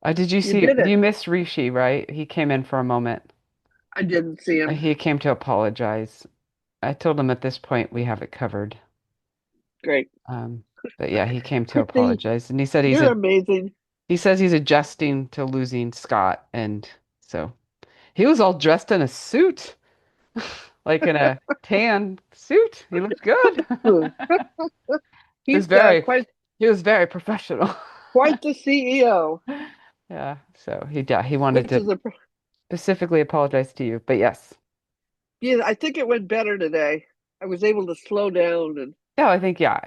B: Did you
A: You
B: see?
A: did it.
B: You missed Rishi, right? He came in for a moment.
A: I didn't see him.
B: He came to apologize. I told him at this point we have it covered.
A: Great.
B: Um, but yeah, he came to
A: Christy,
B: apologize, and he said
A: you're amazing.
B: he says he's adjusting to losing Scott, and so he was all dressed in a suit, like in a tan suit. He looked good.
A: Hmm.
B: He was
A: He's
B: very
A: quite
B: he was very professional.
A: quite the CEO,
B: Yeah, so he wanted
A: which
B: to
A: is a
B: specifically apologize to you, but yes.
A: yeah, I think it went better today. I was able to slow down and
B: Yeah, I think yeah,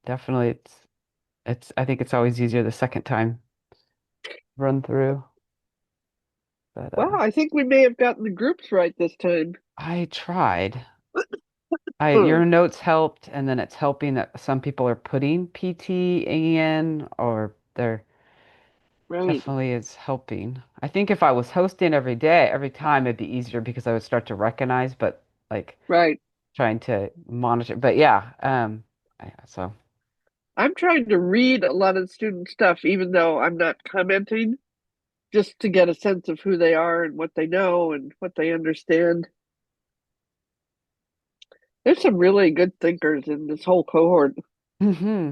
B: definitely it's I think it's always easier the second time run through. But
A: well, I think we may have gotten the groups right this time.
B: I tried.
A: Hmm.
B: Your notes helped, and then it's helping that some people are putting PT in, or they're
A: Right,
B: definitely is helping. I think if I was hosting every day, every time, it'd be easier because I would start to recognize, but like
A: right.
B: trying to monitor. But yeah, so
A: I'm trying to read a lot of student stuff, even though I'm not commenting, just to get a sense of who they are and what they know and what they understand. There's some really good thinkers in this whole cohort.
B: hmm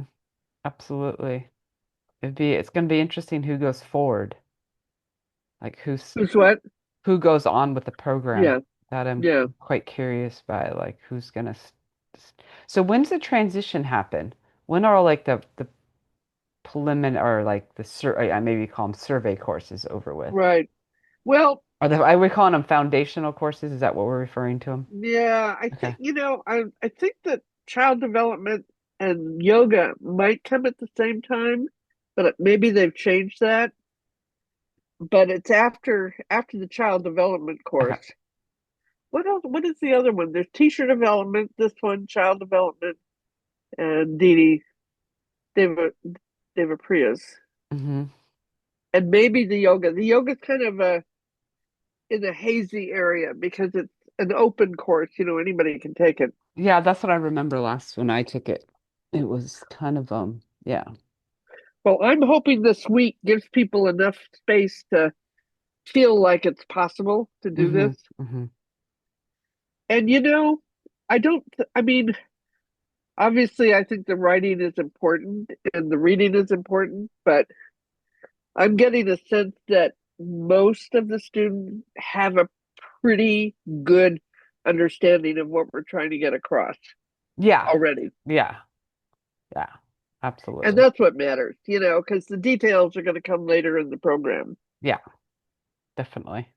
B: absolutely. It's gonna be interesting who goes forward, like
A: Who's what?
B: who goes on with the program.
A: Yeah,
B: That I'm
A: yeah.
B: quite curious by, like who's gonna. So when's the transition happen? When are like the preliminary or like the I maybe call them survey courses over with?
A: Right. Well,
B: I would call them foundational courses. Is that what we're referring to them?
A: yeah, I think,
B: Okay.
A: I think that child development and yoga might come at the same time, but maybe they've changed that. But it's after the child development
B: Okay.
A: course. What else? What is the other one? There's teacher development, this one, child development, and Didi Deva Priya's.
B: hmm
A: And maybe the yoga. The yoga's kind of in a hazy area because it's an open course, anybody can take it.
B: Yeah, that's what I remember last when I took it. It was kind of yeah.
A: Well, I'm hoping this week gives people enough space to feel like it's possible to do
B: hmm
A: this.
B: hmm
A: And I don't, I mean, obviously, I think the writing is important and the reading is important, but I'm getting a sense that most of the students have a pretty good understanding of what we're trying to get across
B: Yeah.
A: already.
B: Yeah. Yeah.
A: And
B: Absolutely.
A: that's what matters, because the details are going to come later in the program.
B: Yeah, definitely.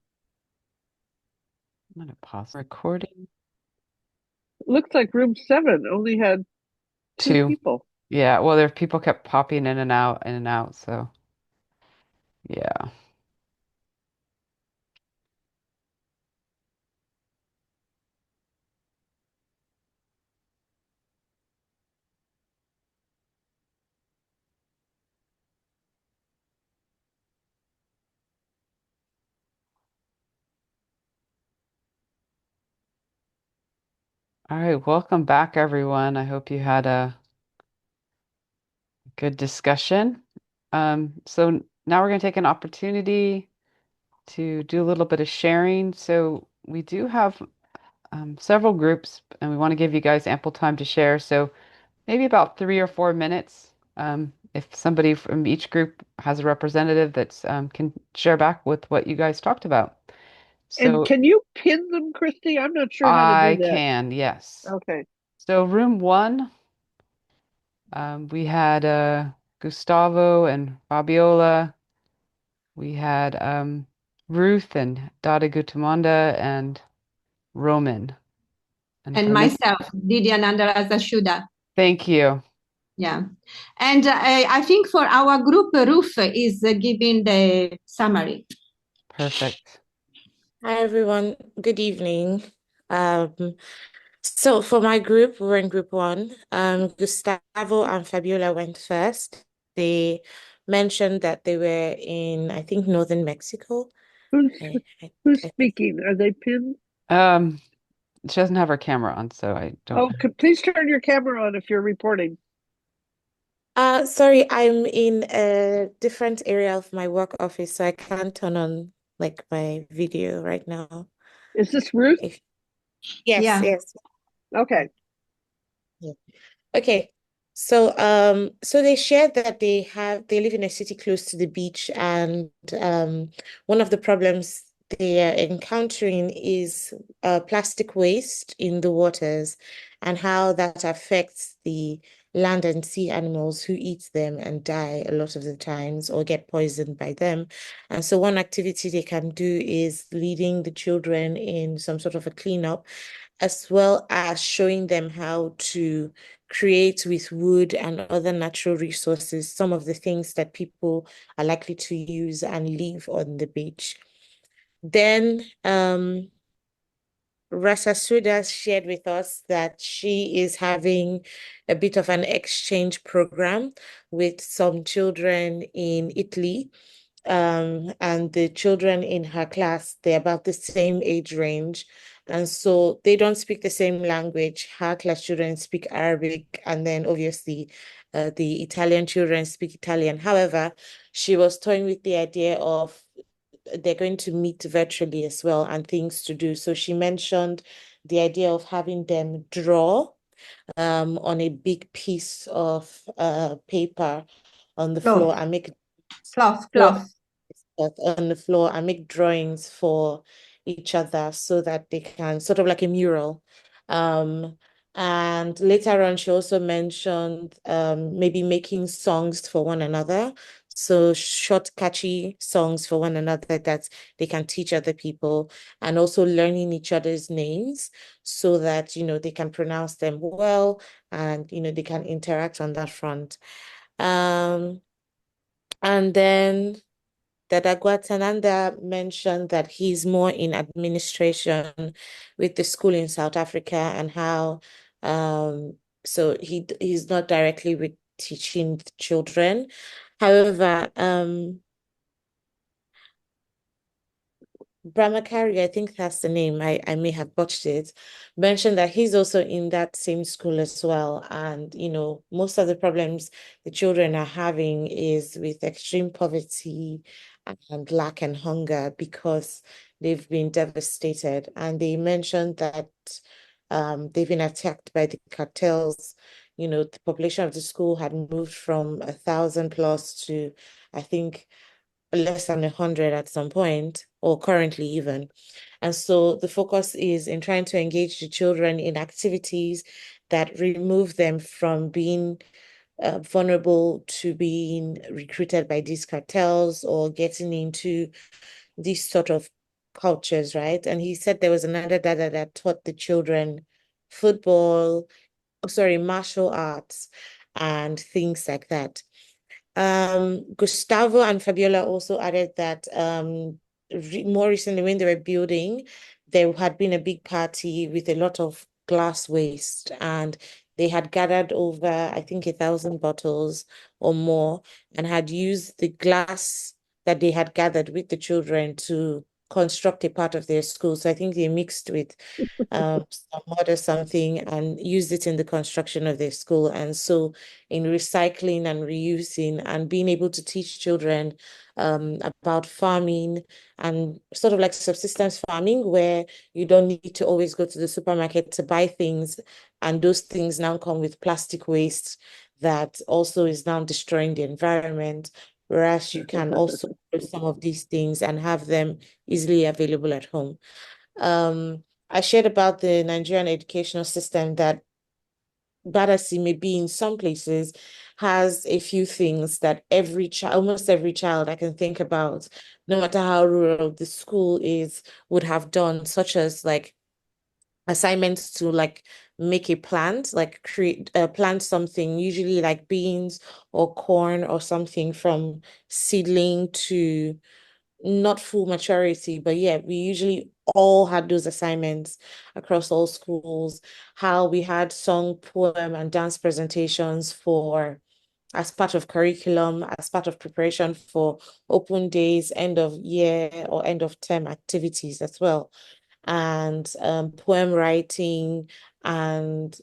B: I'm gonna pause recording.
A: It looks like room 7 only had two
B: Two.
A: people.
B: Yeah, well, there people kept popping in and out, so yeah. All right, welcome back, everyone. I hope you had a good discussion. So now we're going to take an opportunity to do a little bit of sharing. So we do have several groups, and we want to give you guys ample time to share. So maybe about 3 or 4 minutes. If somebody from each group has a representative that can share back with what you guys talked about.
A: And
B: So
A: can you pin them, Christy? I'm not sure how to do
B: I
A: that.
B: can, yes.
A: Okay.
B: So room one, we had Gustavo and Fabiola. We had Ruth and Dada Gutamanda and Roman. And if
G: And
B: I missed,
G: myself, Didyananda Shuda.
B: thank you.
G: Yeah. And I think for our group, Ruth is giving the summary.
B: Perfect.
H: Hi everyone, good evening. So for my group, we were in group one. Gustavo and Fabiola went first. They mentioned that they were in, I think, northern Mexico.
A: Who's
H: I, I,
A: who's
H: I think,
A: speaking? Are they pinned?
B: She doesn't have her camera on, so I don't.
A: Oh, please turn your camera on if you're reporting.
H: sorry, I'm in a different area of my work office, so I can't turn on like my video right now.
A: Is this Ruth?
H: If yes,
G: Yeah.
H: yes.
A: Okay.
H: Yeah. Okay. So they shared that they live in a city close to the beach, and one of the problems they are encountering is plastic waste in the waters and how that affects the land and sea animals who eat them and die a lot of the times or get poisoned by them. And so one activity they can do is leading the children in some sort of a cleanup, as well as showing them how to create with wood and other natural resources some of the things that people are likely to use and leave on the beach. Then Rasa Suda shared with us that she is having a bit of an exchange program with some children in Italy. And the children in her class, they're about the same age range. And so they don't speak the same language. Her class children speak Arabic, and then obviously the Italian children speak Italian. However, she was toying with the idea of they're going to meet virtually as well and things to do. So she mentioned the idea of having them draw on a big piece of paper on the floor and make
G: Cloth.
H: on the floor and make drawings for each other so that they can sort of like a mural. And later on, she also mentioned maybe making songs for one another. So short, catchy songs for one another that they can teach other people, and also learning each other's names so that, they can pronounce them well and, they can interact on that front. And then Dada Guatananda mentioned that he's more in administration with the school in South Africa, and how so he's not directly with teaching children. However, Brahmachari, I think that's the name, I may have botched it, mentioned that he's also in that same school as well. And, most of the problems the children are having is with extreme poverty and lack and hunger because they've been devastated. And they mentioned that they've been attacked by the cartels. The population of the school had moved from 1,000 plus to, I think, less than 100 at some point, or currently even. And so the focus is in trying to engage the children in activities that remove them from being vulnerable to being recruited by these cartels or getting into these sort of cultures, right? And he said there was another dada that taught the children football, martial arts and things like that. Gustavo and Fabiola also added that more recently when they were building, there had been a big party with a lot of glass waste, and they had gathered over, I think, 1,000 bottles or more, and had used the glass that they had gathered with the children to construct a part of their school. So I think they mixed with some mud or something and used it in the construction of their school. And so in recycling and reusing and being able to teach children about farming and sort of like subsistence farming, where you don't need to always go to the supermarket to buy things, and those things now come with plastic waste that also is now destroying the environment, whereas you can also do some of these things and have them easily available at home. I shared about the Nigerian educational system that bad as it may be in some places, has a few things that every child, almost every child I can think about, no matter how rural the school is, would have done, such as like assignments to like make a plant, like create plant something, usually like beans or corn or something from seedling to not full maturity, but yeah, we usually all had those assignments across all schools. How we had song, poem, and dance presentations for as part of curriculum, as part of preparation for open days, end of year or end of term activities as well, and poem writing and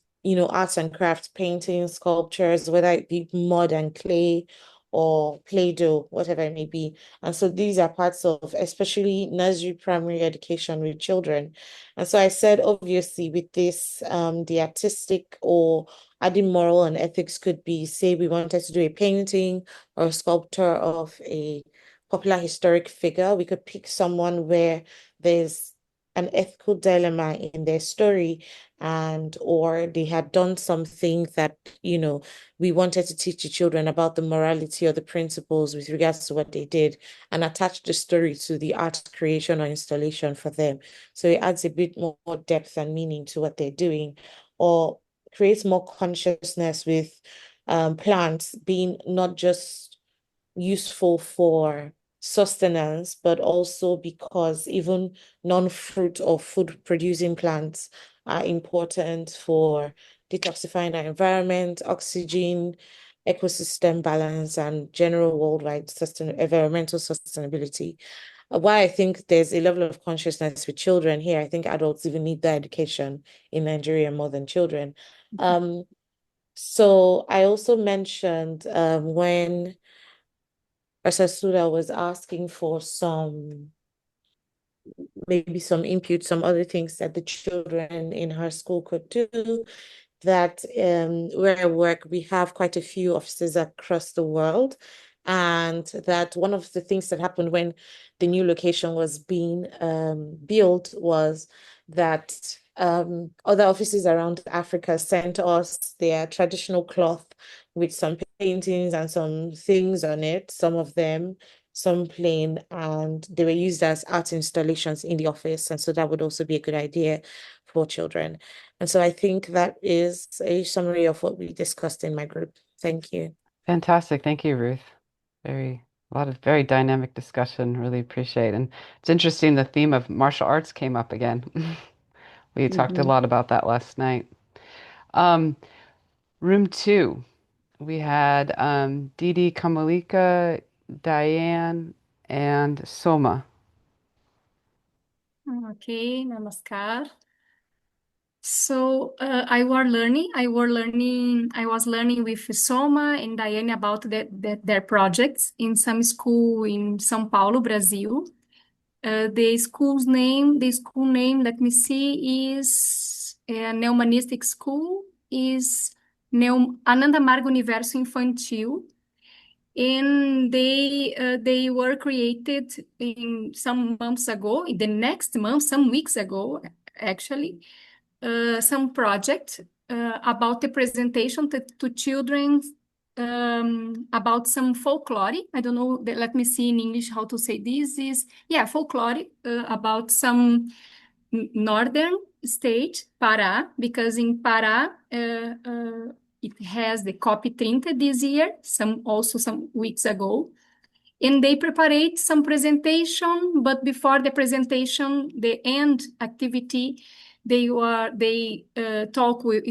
H: arts and crafts, painting, sculptures, whether it be mud and clay or Play-Doh, whatever it may be. And so these are parts of especially nursery primary education with children. And so I said, obviously, with this, the artistic or adding moral and ethics could be, say, we wanted to do a painting or a sculpture of a popular historic figure. We could pick someone where there's an ethical dilemma in their story, and or they had done something that we wanted to teach the children about the morality or the principles with regards to what they did, and attach the story to the art creation or installation for them. So it adds a bit more depth and meaning to what they're doing, or creates more consciousness with plants being not just useful for sustenance, but also because even non-fruit or food producing plants are important for detoxifying our environment, oxygen, ecosystem balance, and general worldwide environmental sustainability. Why I think there's a level of consciousness with children here. I think adults even need that education in Nigeria more than children. So I also mentioned when Asasuda was asking for maybe some input, some other things that the children in her school could do, that where I work, we have quite a few offices across the world. And that one of the things that happened when the new location was being built was that other offices around Africa sent us their traditional cloth with some paintings and some things on it, some of them, some plain, and they were used as art installations in the office. And so that would also be a good idea for children. And so I think that is a summary of what we discussed in my group. Thank you.
B: Fantastic. Thank you, Ruth. A lot of very dynamic discussion. Really appreciate. And it's interesting the theme of martial arts came up again. We talked a lot about that last night. Room 2, we had Didi Kamalika, Diane, and Soma.
I: Okay, namaskar. So I was learning with Soma and Diane about their projects in some school in São Paulo, Brazil. The school name, let me see, is a Neohumanistic school, is Ananda Marga Universo Infantil. And they were created in some months ago, in the next month, some weeks ago, actually, some project about the presentation to children about some folklore. I don't know, let me see in English how to say this is, folklore about some northern state, Pará, because in Pará, it has the COP30 this year, some weeks ago. And they prepared some presentation, but before the presentation, the end activity, they talk with,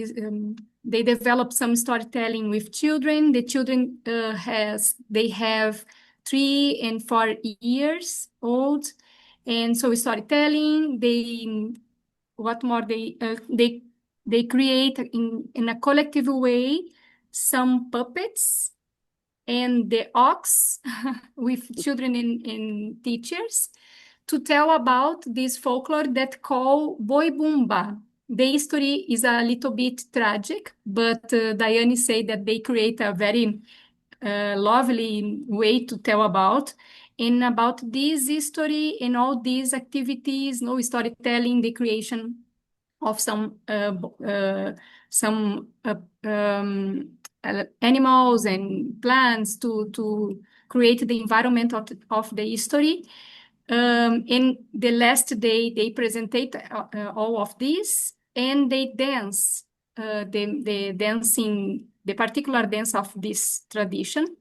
I: they develop some storytelling with children. The children they have 3 and 4 years old, and so storytelling. What more? They create in a collective way some puppets and the ox with children and teachers to tell about this folklore that call Boi Bumba. The history is a little bit tragic, but Diane said that they create a very lovely way to tell about. And about this history and all these activities, no storytelling, the creation of some animals and plants to create the environment of the history. In the last day, they presented all of this, and they dance the dancing, the particular dance of this tradition,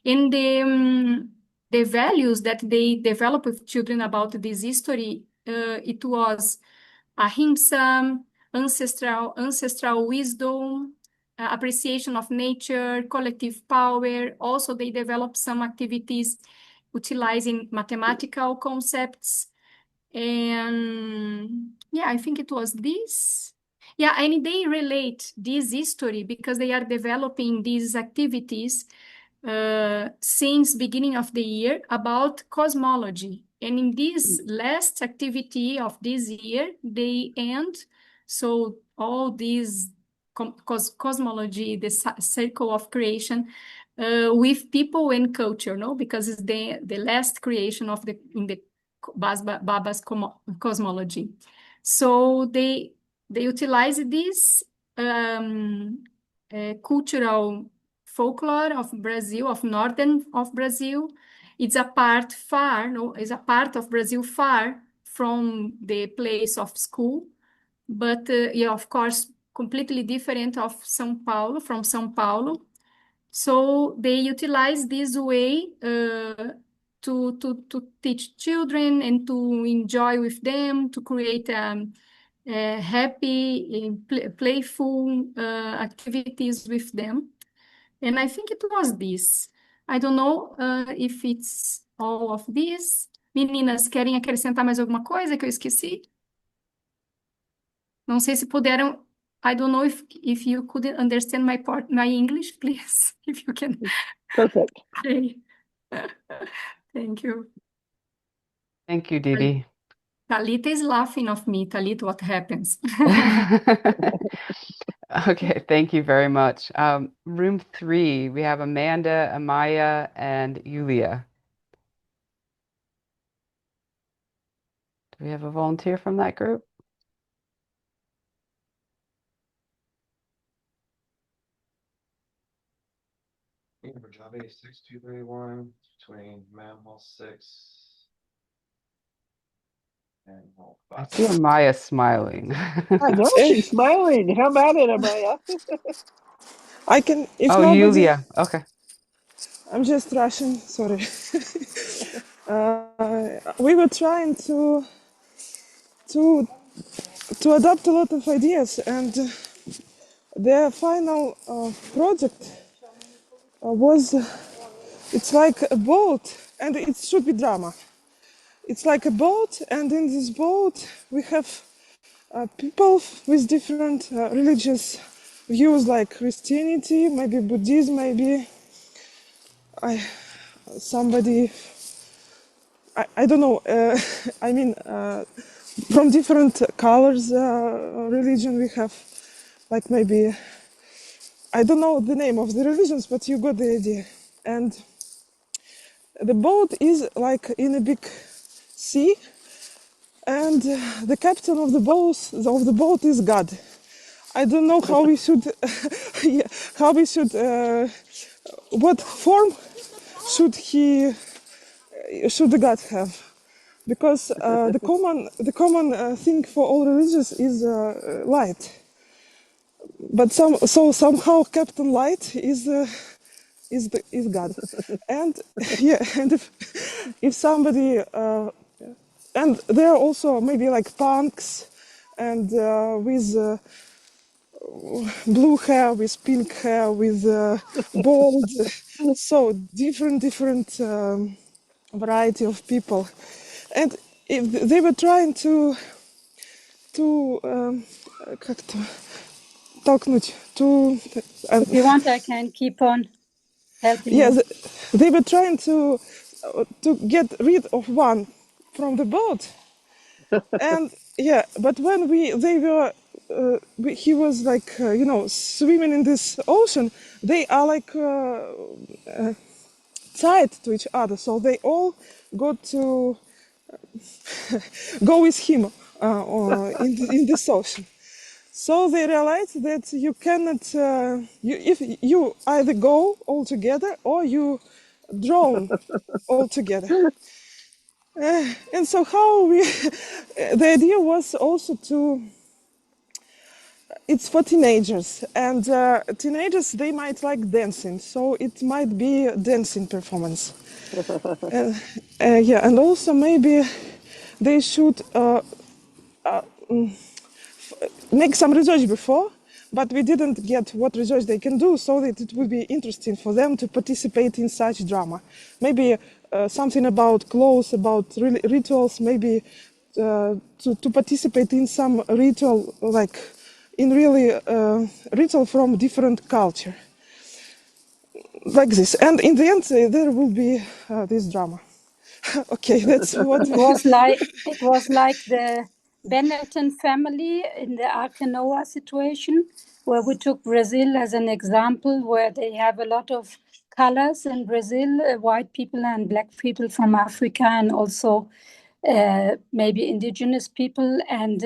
I: and the values that they develop with children about this history. It was ahimsa, ancestral wisdom, appreciation of nature, collective power. Also, they develop some activities utilizing mathematical concepts. And yeah, I think it was this. Yeah, and they relate this history because they are developing these activities since beginning of the year about cosmology. And in this last activity of this year, they end. So all these cosmology, the circle of creation, with people and culture, no, because it's the last creation of the Baba's cosmology. So they utilize this cultural folklore of Brazil, of northern of Brazil. It's a part far, no, it's a part of Brazil far from the place of school, but yeah, of course, completely different of São Paulo, from São Paulo. So they utilize this way to teach children and to enjoy with them, to create happy, playful activities with them. And I think it was this. I don't know if it's all of this. Meninas, querem acrescentar mais alguma coisa que eu esqueci? Não sei se puderam. I don't know if you could understand my English, please. If you can.
A: Perfect.
I: Okay. Thank you.
B: Thank you, Didi.
I: Talita is laughing of me. Talita, what happens?
B: Okay, thank you very much. Room 3, we have Amanda, Amaya, and Yulia. Do we have a volunteer from that group?
J: Rajavi 6231 between Mammal 6 and Hall
B: I
J: 5.
B: see Amaya smiling.
A: I know she's smiling. How about it, Amaya?
K: I can, if
B: Oh,
K: nobody,
B: Yulia. Okay.
K: I'm just rushing, sorry. We were trying to adopt a lot of ideas, and the final project was, it's like a boat, and it should be drama. It's like a boat, and in this boat we have people with different religious views, like Christianity, maybe Buddhism, maybe somebody, I don't know, I mean, from different colors religion we have, like maybe, I don't know the name of the religions, but you got the idea. And the boat is like in a big sea, and the captain of the boat is God. I don't know how we should, yeah, how we should, what form should the God have? Because the common thing for all religions is light. But somehow Captain Light is God. And yeah, and if somebody and there are also maybe like punks and with blue hair, with pink hair, with bald, so different variety of people. And if they were trying to как то толкнуть,
L: if you want, I can keep on helping
K: yeah,
L: you.
K: they were trying to get rid of one from the boat. And yeah, but when they were he was like, swimming in this ocean. They are like tied to each other, so they all got to go with him in this ocean. So they realized that you cannot, if you either go all together or you drown all together. And so how we, the idea was also to, it's for teenagers, and teenagers, they might like dancing, so it might be a dancing performance. Yeah, and also maybe they should make some research before, but we didn't get what research they can do, so that it would be interesting for them to participate in such drama. Maybe something about clothes, about rituals, maybe to participate in some ritual, like in really ritual from different culture, like this. And in the end, there will be this drama. Okay, that's what
L: It was like the Benetton family in the Ark Noah situation, where we took Brazil as an example, where they have a lot of colors in Brazil, white people and black people from Africa, and also maybe indigenous people, and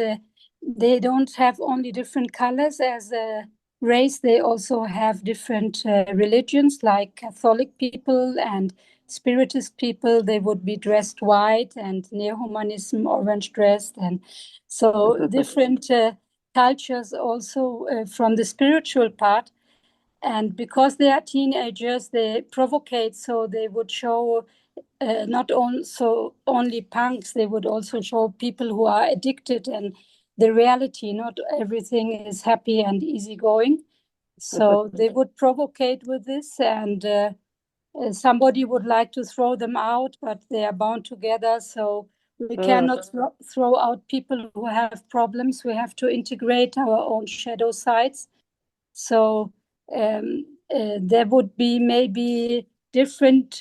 L: they don't have only different colors as a race, they also have different religions, like Catholic people and Spiritist people. They would be dressed white, and Neohumanism orange dressed, and so different cultures also from the spiritual part. And because they are teenagers, they provocate, so they would show not only punks, they would also show people who are addicted, and the reality, not everything is happy and easygoing. So they would provocate with this, and somebody would like to throw them out, but they are bound together. So we cannot throw out people who have problems. We have to integrate our own shadow sides. So there would be maybe different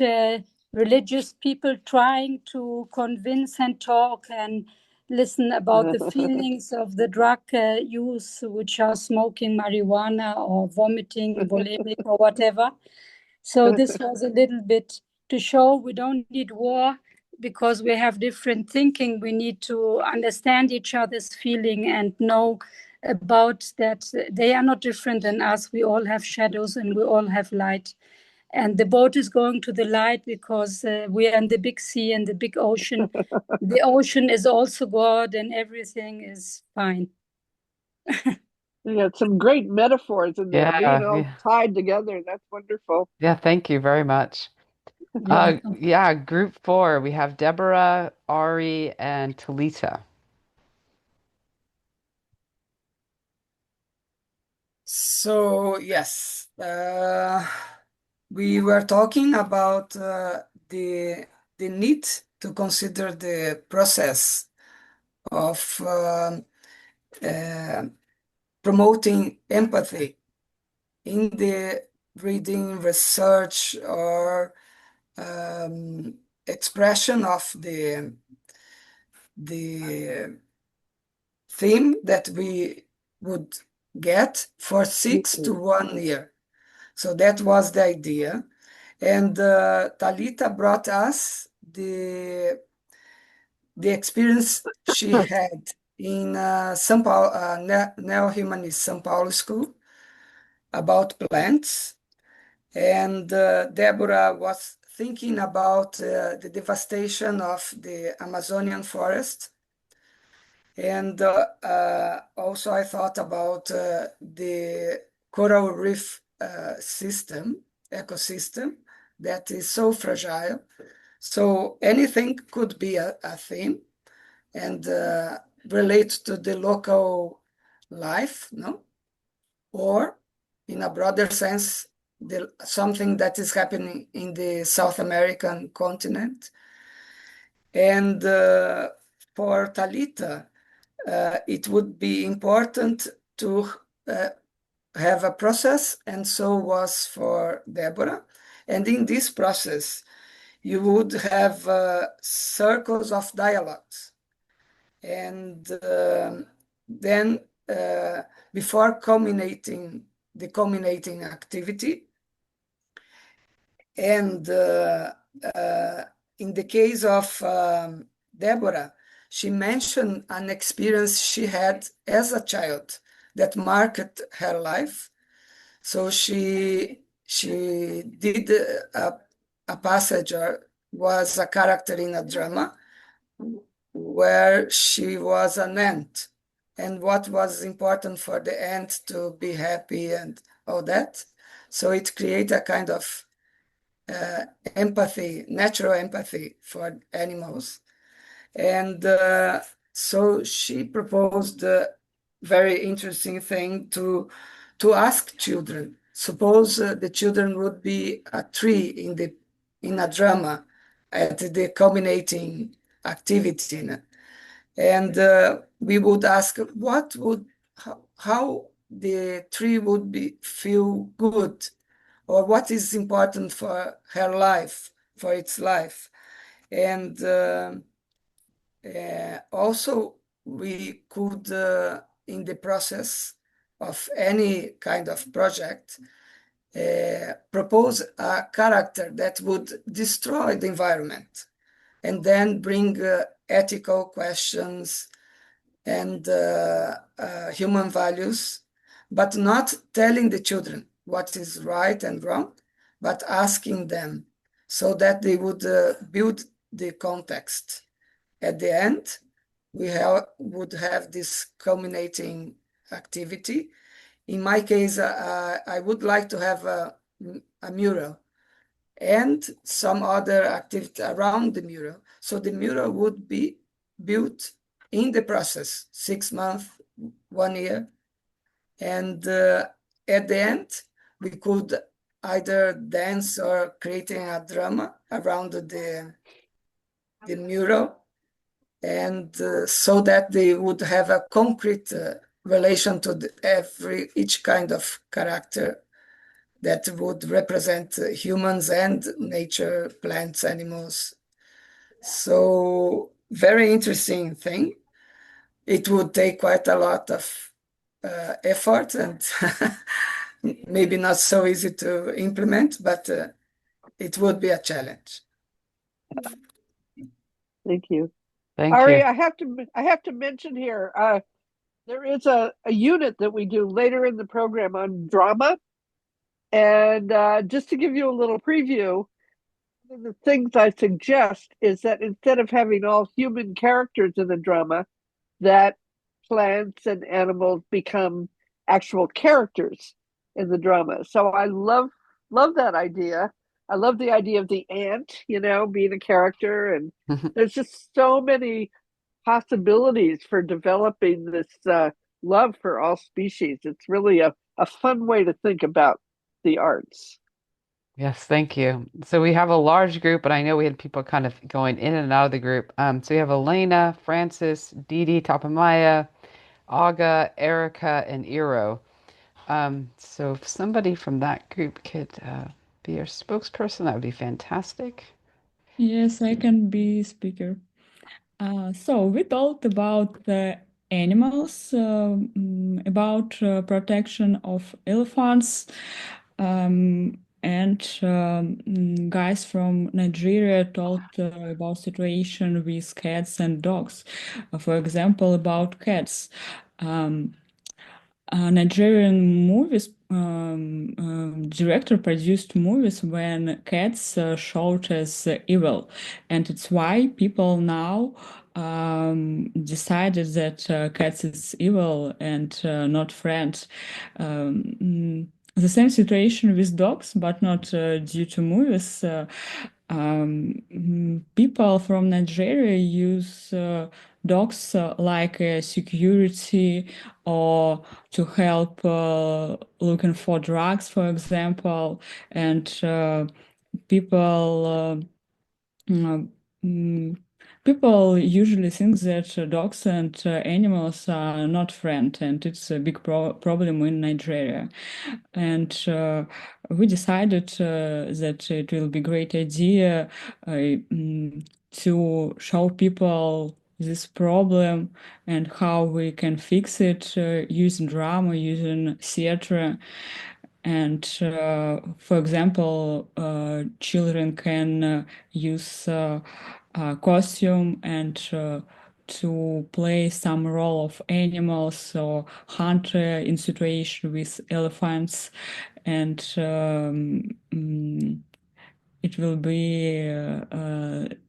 L: religious people trying to convince and talk and listen about the feelings of the drug use, which are smoking marijuana or vomiting, bulimic or whatever. So this was a little bit to show we don't need war because we have different thinking. We need to understand each other's feeling and know about that they are not different than us. We all have shadows and we all have light. And the boat is going to the light because we are in the big sea and the big ocean. The ocean is also God and everything is fine.
A: You got some great metaphors in there, being all tied together. That's wonderful.
B: Yeah, thank you very much. Yeah, group 4, we have Deborah, Ari, and Talita.
D: So, yes, we were talking about the need to consider the process of promoting empathy in the reading, research, or expression of the theme that we would get for 6 to 1 year. So that was the idea. And Talita brought us the experience she had in São Paulo, Neohumanist São Paulo school about plants. And Deborah was thinking about the devastation of the Amazonian forest. And also I thought about the coral reef ecosystem that is so fragile. So anything could be a theme and relate to the local life, no? Or in a broader sense, something that is happening in the South American continent. And for Talita, it would be important to have a process, and so was for Deborah. And in this process, you would have circles of dialogues. And then before culminating the culminating activity. And in the case of Deborah, she mentioned an experience she had as a child that marked her life. So she did a passage, or was a character in a drama where she was an ant, and what was important for the ant to be happy and all that. So it created a kind of empathy, natural empathy for animals. And so she proposed a very interesting thing to ask children. Suppose the children would be a tree in a drama at the culminating activity, and we would ask how the tree would feel good, or what is important for her life, for its life. And also we could, in the process of any kind of project, propose a character that would destroy the environment and then bring ethical questions and human values, but not telling the children what is right and wrong, but asking them so that they would build the context. At the end, we would have this culminating activity. In my case, I would like to have a mural and some other activity around the mural. So the mural would be built in the process, 6 months, 1 year. And at the end, we could either dance or creating a drama around the mural, and so that they would have a concrete relation to each kind of character that would represent humans and nature, plants, animals. So very interesting thing. It would take quite a lot of effort and maybe not so easy to implement, but it would be a challenge.
A: Thank you.
B: Thank
A: Ari,
B: you.
A: I have to mention here, there is a unit that we do later in the program on drama. And just to give you a little preview, one of the things I suggest is that instead of having all human characters in the drama, that plants and animals become actual characters in the drama. So I love that idea. I love the idea of the ant, being a character, and there's just so many possibilities for developing this love for all species. It's really a fun way to think about the arts.
B: Yes, thank you. So we have a large group, but I know we had people kind of going in and out of the group. So we have Elena, Francis, Dee Dee, Tapamaya, Aga, Erica, and Iro. So if somebody from that group could be your spokesperson, that would be fantastic.
M: Yes, I can be speaker. So we talked about the animals, about protection of elephants, and guys from Nigeria talked about situation with cats and dogs. For example, about cats. Nigerian movies director produced movies when cats showed as evil, and it's why people now decided that cats is evil and not friends. The same situation with dogs, but not due to movies. People from Nigeria use dogs like security or to help looking for drugs, for example, and people. People usually think that dogs and animals are not friends, and it's a big problem in Nigeria. And we decided that it will be a great idea to show people this problem and how we can fix it using drama, using theater. And for example, children can use costume and to play some role of animals or hunter in situation with elephants, and it will be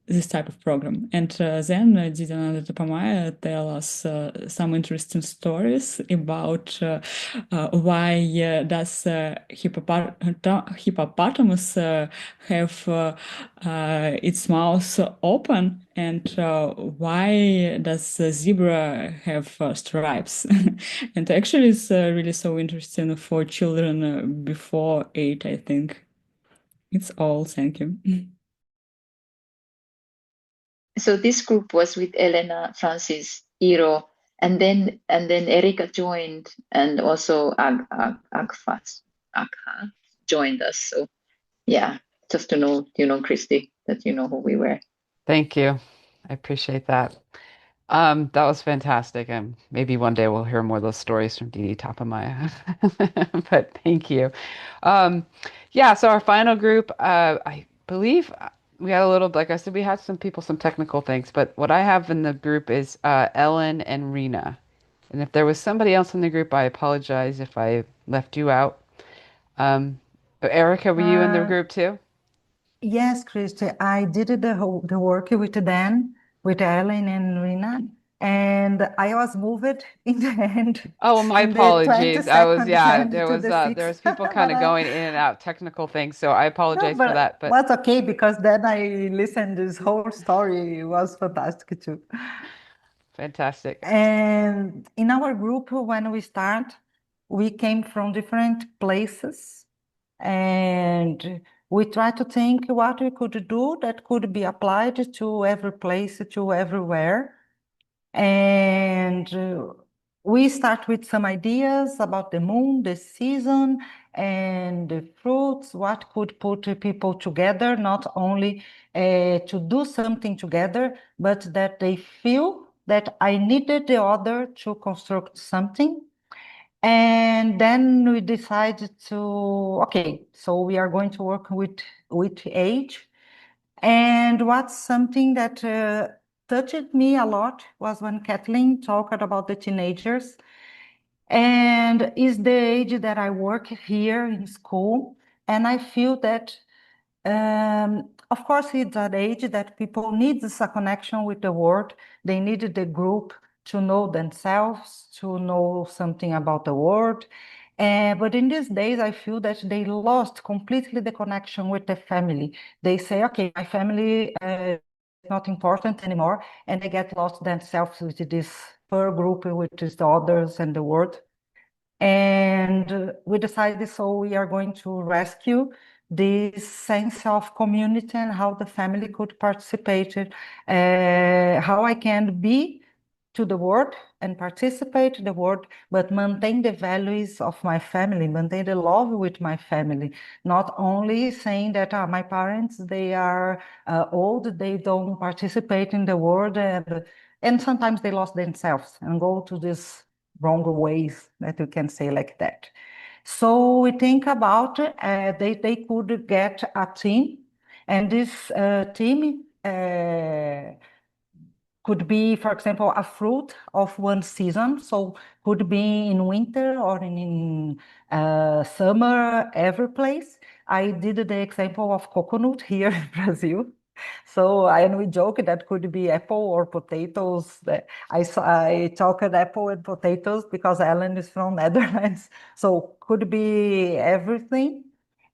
M: this type of program. And then Didier Topamaya tell us some interesting stories about why does hippopotamus have its mouth open, and why does the zebra have stripes? And actually it's really so interesting for children before 8, I think. It's all, thank you.
F: So this group was with Elena, Francis, Iro, and then Erika joined, and also Agha joined us. So yeah, just to know, Christy, that you know who we were.
B: Thank you. I appreciate that. That was fantastic, and maybe one day we'll hear more of those stories from Didi Tapamaya. But thank you. Yeah, so our final group, I believe we had a little, like I said, we had some people, some technical things, but what I have in the group is Ellen and Rena. And if there was somebody else in the group, I apologize if I left you out. Erica, were you in the group too?
N: Yes, Christy, I did the work with Dan, with Ellen and Rina, and I was moved in the end,
B: Oh, my
N: in the 20
B: apologies.
N: seconds
B: Yeah,
N: end to the
B: there
N: six.
B: was people kind
N: But
B: of going in and out, technical things, so I
N: no,
B: apologize for
N: but
B: that, but
N: was okay because then I listened this whole story. It was fantastic too.
B: fantastic.
N: And in our group, when we start, we came from different places, and we try to think what we could do that could be applied to every place, to everywhere. And we start with some ideas about the moon, the season, and the fruits, what could put people together, not only to do something together, but that they feel that I needed the other to construct something. And then we decided to, okay, so we are going to work with age. And what's something that touched me a lot was when Kathleen talked about the teenagers, and is the age that I work here in school. And I feel that, of course, it's an age that people need a connection with the world. They needed the group to know themselves, to know something about the world. But in these days, I feel that they lost completely the connection with the family. They say, okay, my family is not important anymore, and they get lost themselves with this per group, which is the others and the world. And we decided, so we are going to rescue this sense of community and how the family could participate, how I can be to the world and participate in the world, but maintain the values of my family, maintain the love with my family, not only saying that my parents, they are old, they don't participate in the world, and sometimes they lost themselves and go to this wrong ways, that you can say like that. So we think about they could get a team, and this team could be, for example, a fruit of one season. So could be in winter or in summer, every place. I did the example of coconut here in Brazil. So, and we joke that could be apple or potatoes. I talked apple and potatoes because Ellen is from Netherlands. So could be everything.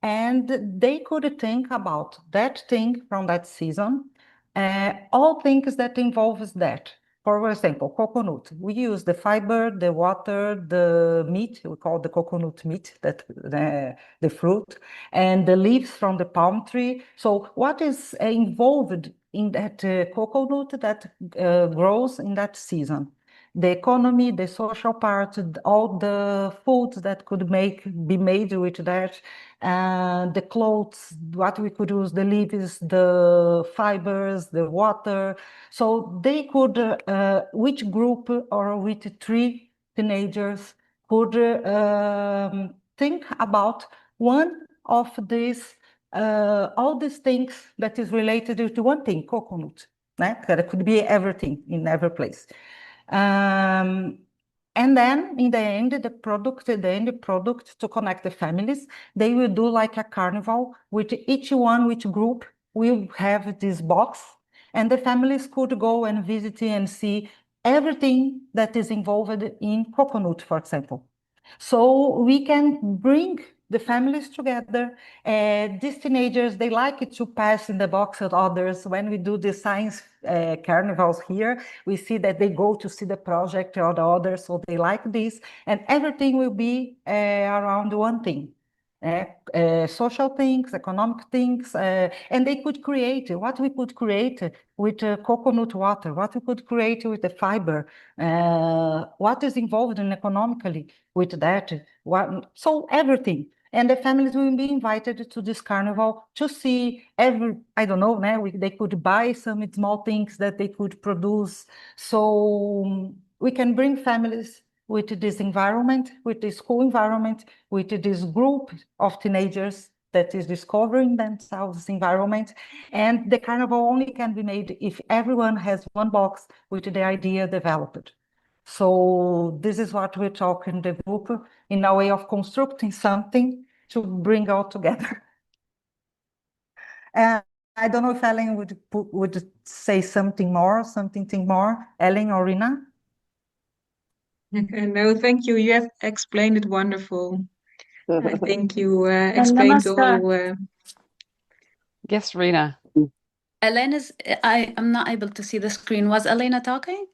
N: And they could think about that thing from that season, all things that involves that. For example, coconut. We use the fiber, the water, the meat, we call the coconut meat, that the fruit, and the leaves from the palm tree. So what is involved in that coconut that grows in that season? the economy, the social part, all the foods that could be made with that, the clothes, what we could use, the leaves, the fibers, the water. So they could, which group or which three teenagers could think about one of these, all these things that is related to one thing, coconut. That could be everything in every place. And then in the end, the end product to connect the families, they will do like a carnival with which group will have this box, and the families could go and visit and see everything that is involved in coconut, for example. So we can bring the families together. These teenagers, they like it to pass in the box with others. When we do the science carnivals here, we see that they go to see the project or the others, so they like this. And everything will be around one thing. Social things, economic things, and they could create what we could create with coconut water, what we could create with the fiber, what is involved in economically with that, so everything. And the families will be invited to this carnival to see I don't know, they could buy some small things that they could produce. So we can bring families with this environment, with this school environment, with this group of teenagers that is discovering themselves environment. And the carnival only can be made if everyone has one box with the idea developed. So this is what we're talking the group in a way of constructing something to bring all together. I don't know if Ellen would say something more. Ellen or Rina?
O: No, thank you. You have explained it wonderful. I think you
P: And
O: explained the
P: Namaskar.
O: whole.
B: Yes, Rena.
P: Elena's, I'm not able to see the screen. Was Elena talking?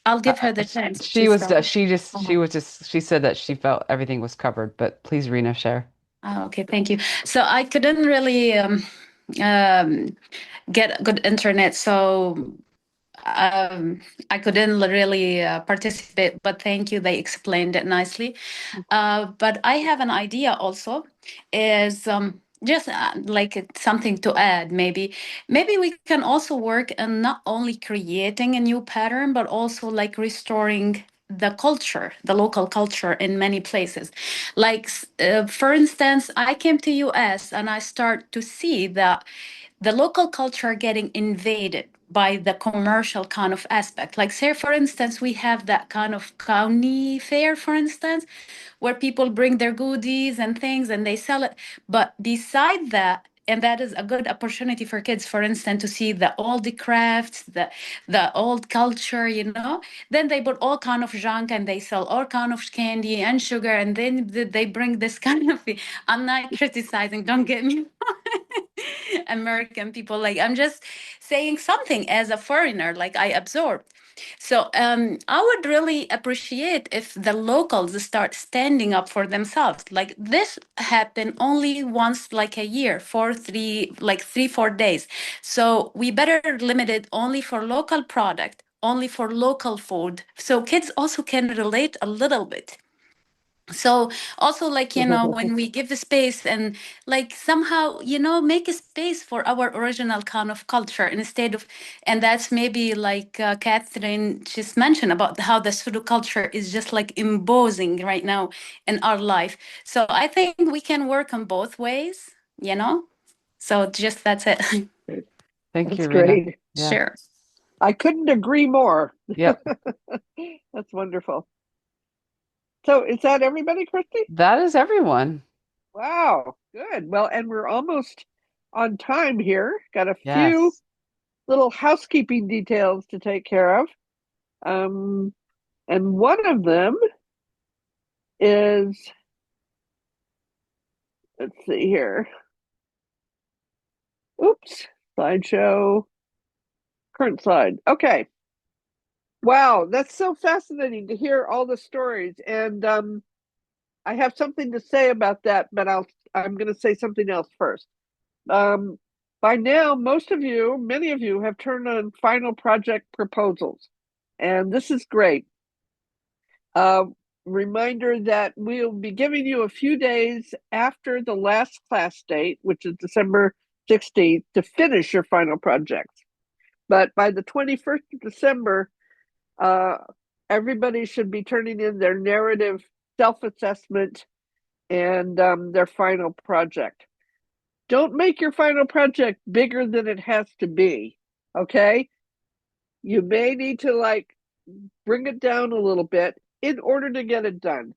P: I'll give her the chance.
B: She was she said that she felt everything was covered, but please, Rena, share.
P: Oh, okay, thank you. So I couldn't really get good internet, so I couldn't really participate, but thank you. They explained it nicely. But I have an idea also, is just like something to add. Maybe we can also work on not only creating a new pattern, but also like restoring the culture, the local culture in many places. Like, for instance, I came to US and I start to see that the local culture getting invaded by the commercial kind of aspect. Like, say, for instance, we have that kind of county fair, for instance, where people bring their goodies and things and they sell it. But beside that, and that is a good opportunity for kids, for instance, to see the old crafts, the old culture, then they put all kind of junk and they sell all kind of candy and sugar, and then they bring this kind of, I'm not criticizing, don't get me American people, like, I'm just saying something as a foreigner, like I absorbed. So I would really appreciate if the locals start standing up for themselves. Like, this happened only once, like a year, for 3-4 days. So we better limit it only for local product, only for local food, so kids also can relate a little bit. So also, like, when we give the space and like somehow, make a space for our original kind of culture instead of, and that's maybe like Catherine just mentioned about how the pseudo culture is just like imposing right now in our life. So I think we can work on both ways, so just that's it.
B: Thank you,
A: That's
B: Rena.
A: great.
B: Yeah.
P: Sure.
A: I couldn't agree more.
B: Yep.
A: That's wonderful. So is that everybody, Christy?
B: That is everyone.
A: Wow, good. Well, and we're almost on time here. Got a few
B: Yes.
A: little housekeeping details to take care of. And one of them is, let's see here. Oops, slideshow, current slide. Okay. Wow, that's so fascinating to hear all the stories. And I have something to say about that, but I'm going to say something else first. By now, many of you have turned on final project proposals. And this is great. Reminder that we'll be giving you a few days after the last class date, which is December 16th, to finish your final projects. But by the 21st of December, everybody should be turning in their narrative self-assessment and their final project. Don't make your final project bigger than it has to be, okay? You may need to bring it down a little bit in order to get it done.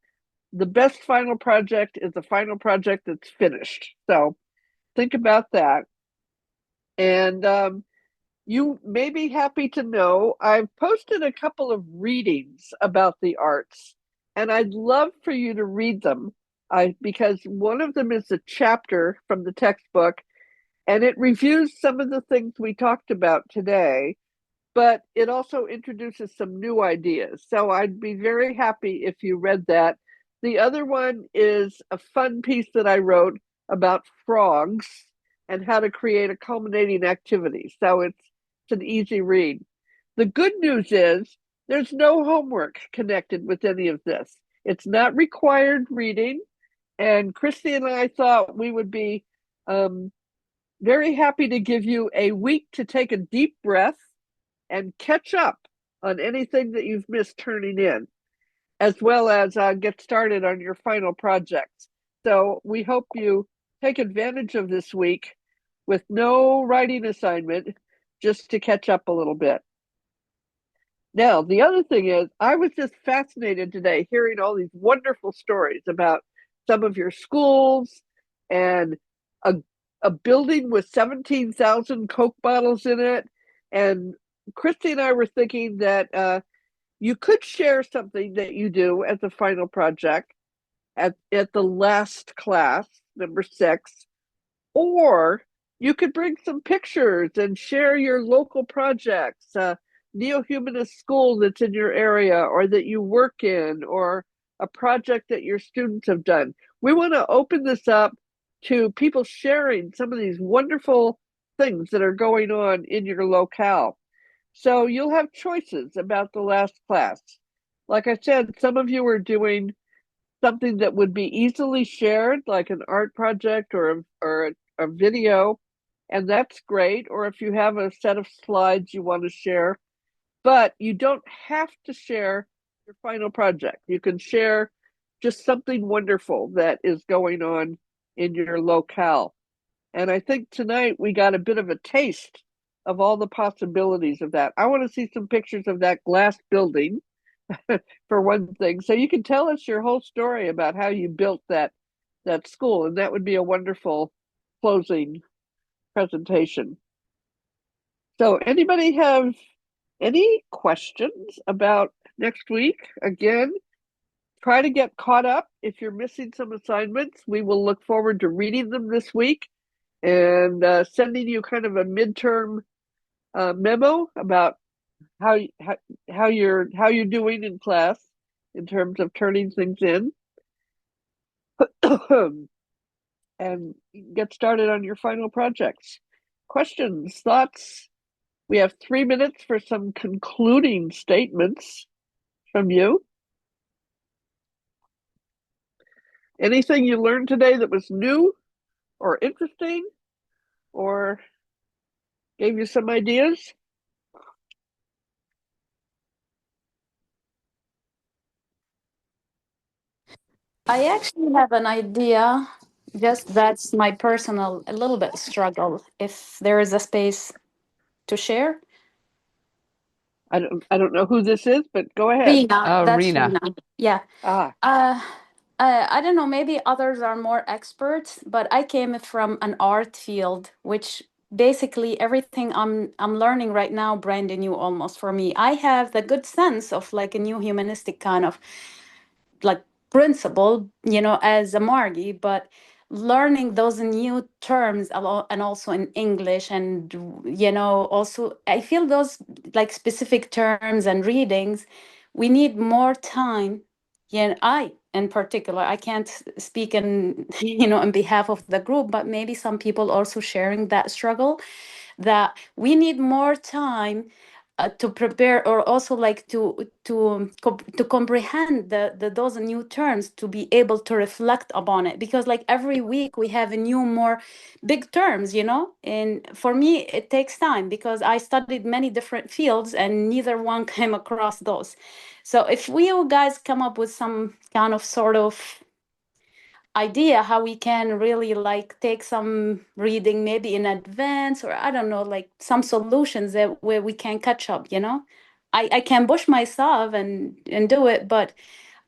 A: The best final project is the final project that's finished. So think about that. And you may be happy to know I've posted a couple of readings about the arts, and I'd love for you to read them because one of them is a chapter from the textbook, and it reviews some of the things we talked about today, but it also introduces some new ideas. So I'd be very happy if you read that. The other one is a fun piece that I wrote about frogs and how to create a culminating activity. So it's an easy read. The good news is there's no homework connected with any of this. It's not required reading. And Christy and I thought we would be very happy to give you a week to take a deep breath and catch up on anything that you've missed turning in, as well as get started on your final projects. So we hope you take advantage of this week with no writing assignment, just to catch up a little bit. Now, the other thing is, I was just fascinated today hearing all these wonderful stories about some of your schools and a building with 17,000 Coke bottles in it. And Christy and I were thinking that you could share something that you do as a final project at the last class, number 6, or you could bring some pictures and share your local projects, Neohumanist school that's in your area or that you work in, or a project that your students have done. We want to open this up to people sharing some of these wonderful things that are going on in your locale. So you'll have choices about the last class. Like I said, some of you are doing something that would be easily shared, like an art project or a video, and that's great. Or if you have a set of slides you want to share, but you don't have to share your final project. You can share just something wonderful that is going on in your locale. And I think tonight we got a bit of a taste of all the possibilities of that. I want to see some pictures of that glass building for one thing. So you can tell us your whole story about how you built that school, and that would be a wonderful closing presentation. So anybody have any questions about next week? Again, try to get caught up. If you're missing some assignments, we will look forward to reading them this week and sending you kind of a midterm memo about how you're doing in class in terms of turning things in. And get started on your final projects. Questions, thoughts? We have 3 minutes for some concluding statements from you. Anything you learned today that was new or interesting or gave you some ideas?
P: I actually have an idea, just that's my personal, a little bit struggle, if there is a space to share.
A: I don't know who this is, but go ahead.
P: Rena, that's
B: Rena.
P: Rena. Yeah. I don't know, maybe others are more experts, but I came from an art field, which basically everything I'm learning right now, brand new almost for me. I have the good sense of like a new humanistic kind of like principle, as a Margie, but learning those new terms and also in English, and also I feel those like specific terms and readings, we need more time. I in particular, I can't speak in on behalf of the group, but maybe some people also sharing that struggle, that we need more time to prepare, or also like to comprehend the those new terms, to be able to reflect upon it, because like every week we have a new more big terms, and for me it takes time because I studied many different fields and neither one came across those. So if we you guys come up with some kind of sort of idea how we can really like take some reading maybe in advance, or I don't know, like some solutions that where we can catch up, I can push myself and do it, but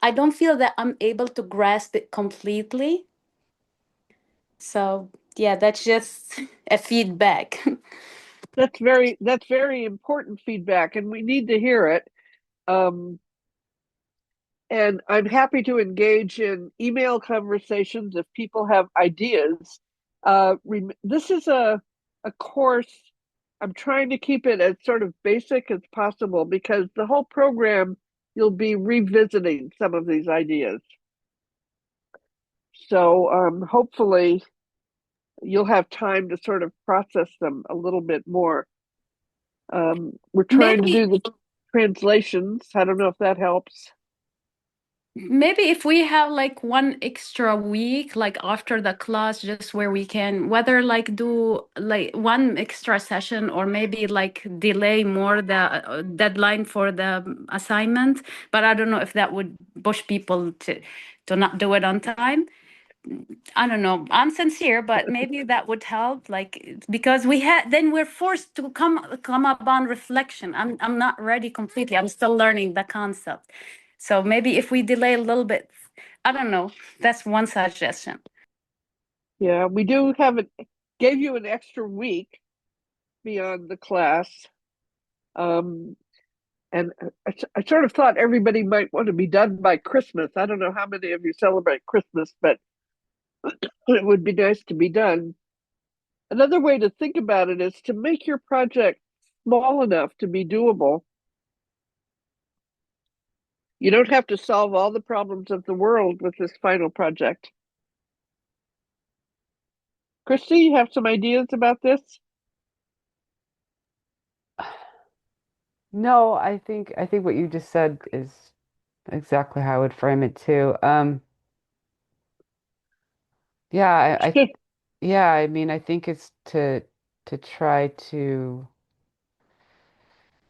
P: I don't feel that I'm able to grasp it completely. So yeah, that's just a feedback.
A: That's very important feedback, and we need to hear it. And I'm happy to engage in email conversations if people have ideas. This is a course. I'm trying to keep it as sort of basic as possible because the whole program you'll be revisiting some of these ideas. So hopefully you'll have time to sort of process them a little bit more. We're trying to do the translations. I don't know if that helps.
P: Maybe if we have like one extra week, like after the class, just where we can whether like do like one extra session, or maybe like delay more the deadline for the assignment. But I don't know if that would push people to not do it on time. I don't know. I'm sincere, but maybe that would help. Like because we're forced to come upon reflection. I'm not ready completely. I'm still learning the concept. So maybe if we delay a little bit, I don't know. That's one suggestion.
A: Yeah, we gave you an extra week beyond the class. And I sort of thought everybody might want to be done by Christmas. I don't know how many of you celebrate Christmas, but it would be nice to be done. Another way to think about it is to make your project small enough to be doable. You don't have to solve all the problems of the world with this final project. Christy, you have some ideas about this?
B: No, I think what you just said is exactly how I would frame it too. Yeah, yeah, I mean, I think it's to try to,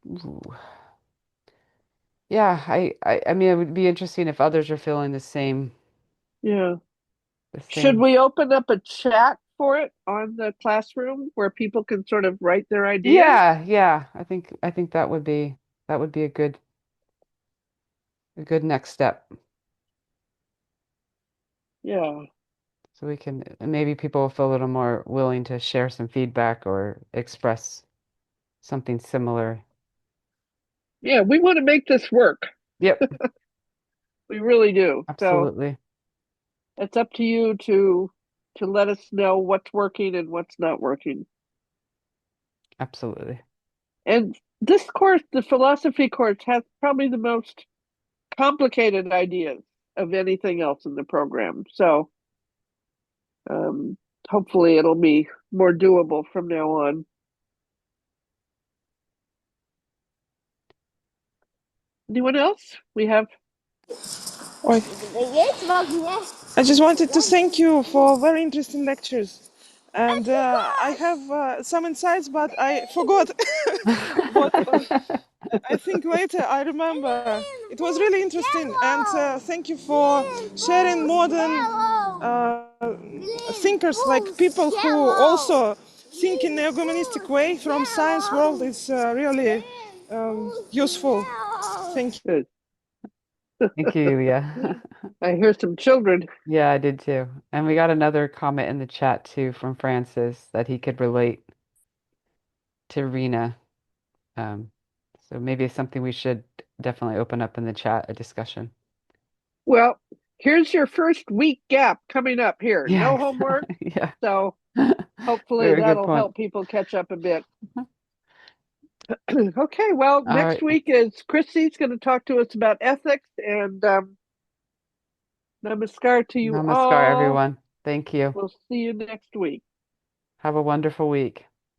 B: ooh, yeah, I mean, it would be interesting if others are feeling
A: Yeah.
B: the
A: Should
B: same.
A: we open up a chat for it on the classroom where people can sort of write their ideas?
B: Yeah, I think that would be a good next step.
A: Yeah.
B: So we can maybe people will feel a little more willing to share some feedback or express something similar.
A: Yeah, we want to make this work.
B: Yep,
A: We really do. So
B: absolutely.
A: it's up to you to let us know what's working and what's not working.
B: Absolutely.
A: And this course, the philosophy course, has probably the most complicated ideas of anything else in the program. So um, hopefully it'll be more doable from now on. Anyone else? We have.
K: Oi. I just wanted to thank you for very interesting lectures. And I have some insights, but I forgot what. I think later I remember. It was really interesting, and thank you for sharing modern thinkers, like people who also think in a humanistic way from science world. It's really useful. Thank you.
A: Good.
B: Thank you, Yulia.
A: I hear some children.
B: Yeah, I did too. And we got another comment in the chat too from Francis that he could relate to Rena. Um, so maybe it's something we should definitely open up in the chat, a discussion.
A: Well, here's your first week gap coming up here.
B: Yeah,
A: No homework.
B: yeah.
A: So hopefully
B: Very good
A: that'll
B: point.
A: help people catch up a bit. Okay, well,
B: All
A: next
B: right.
A: week is Christy's going to talk to us about ethics, and namaskar to you
B: Namaskar,
A: all.
B: everyone. Thank you.
A: We'll see you next week.
B: Have a wonderful week.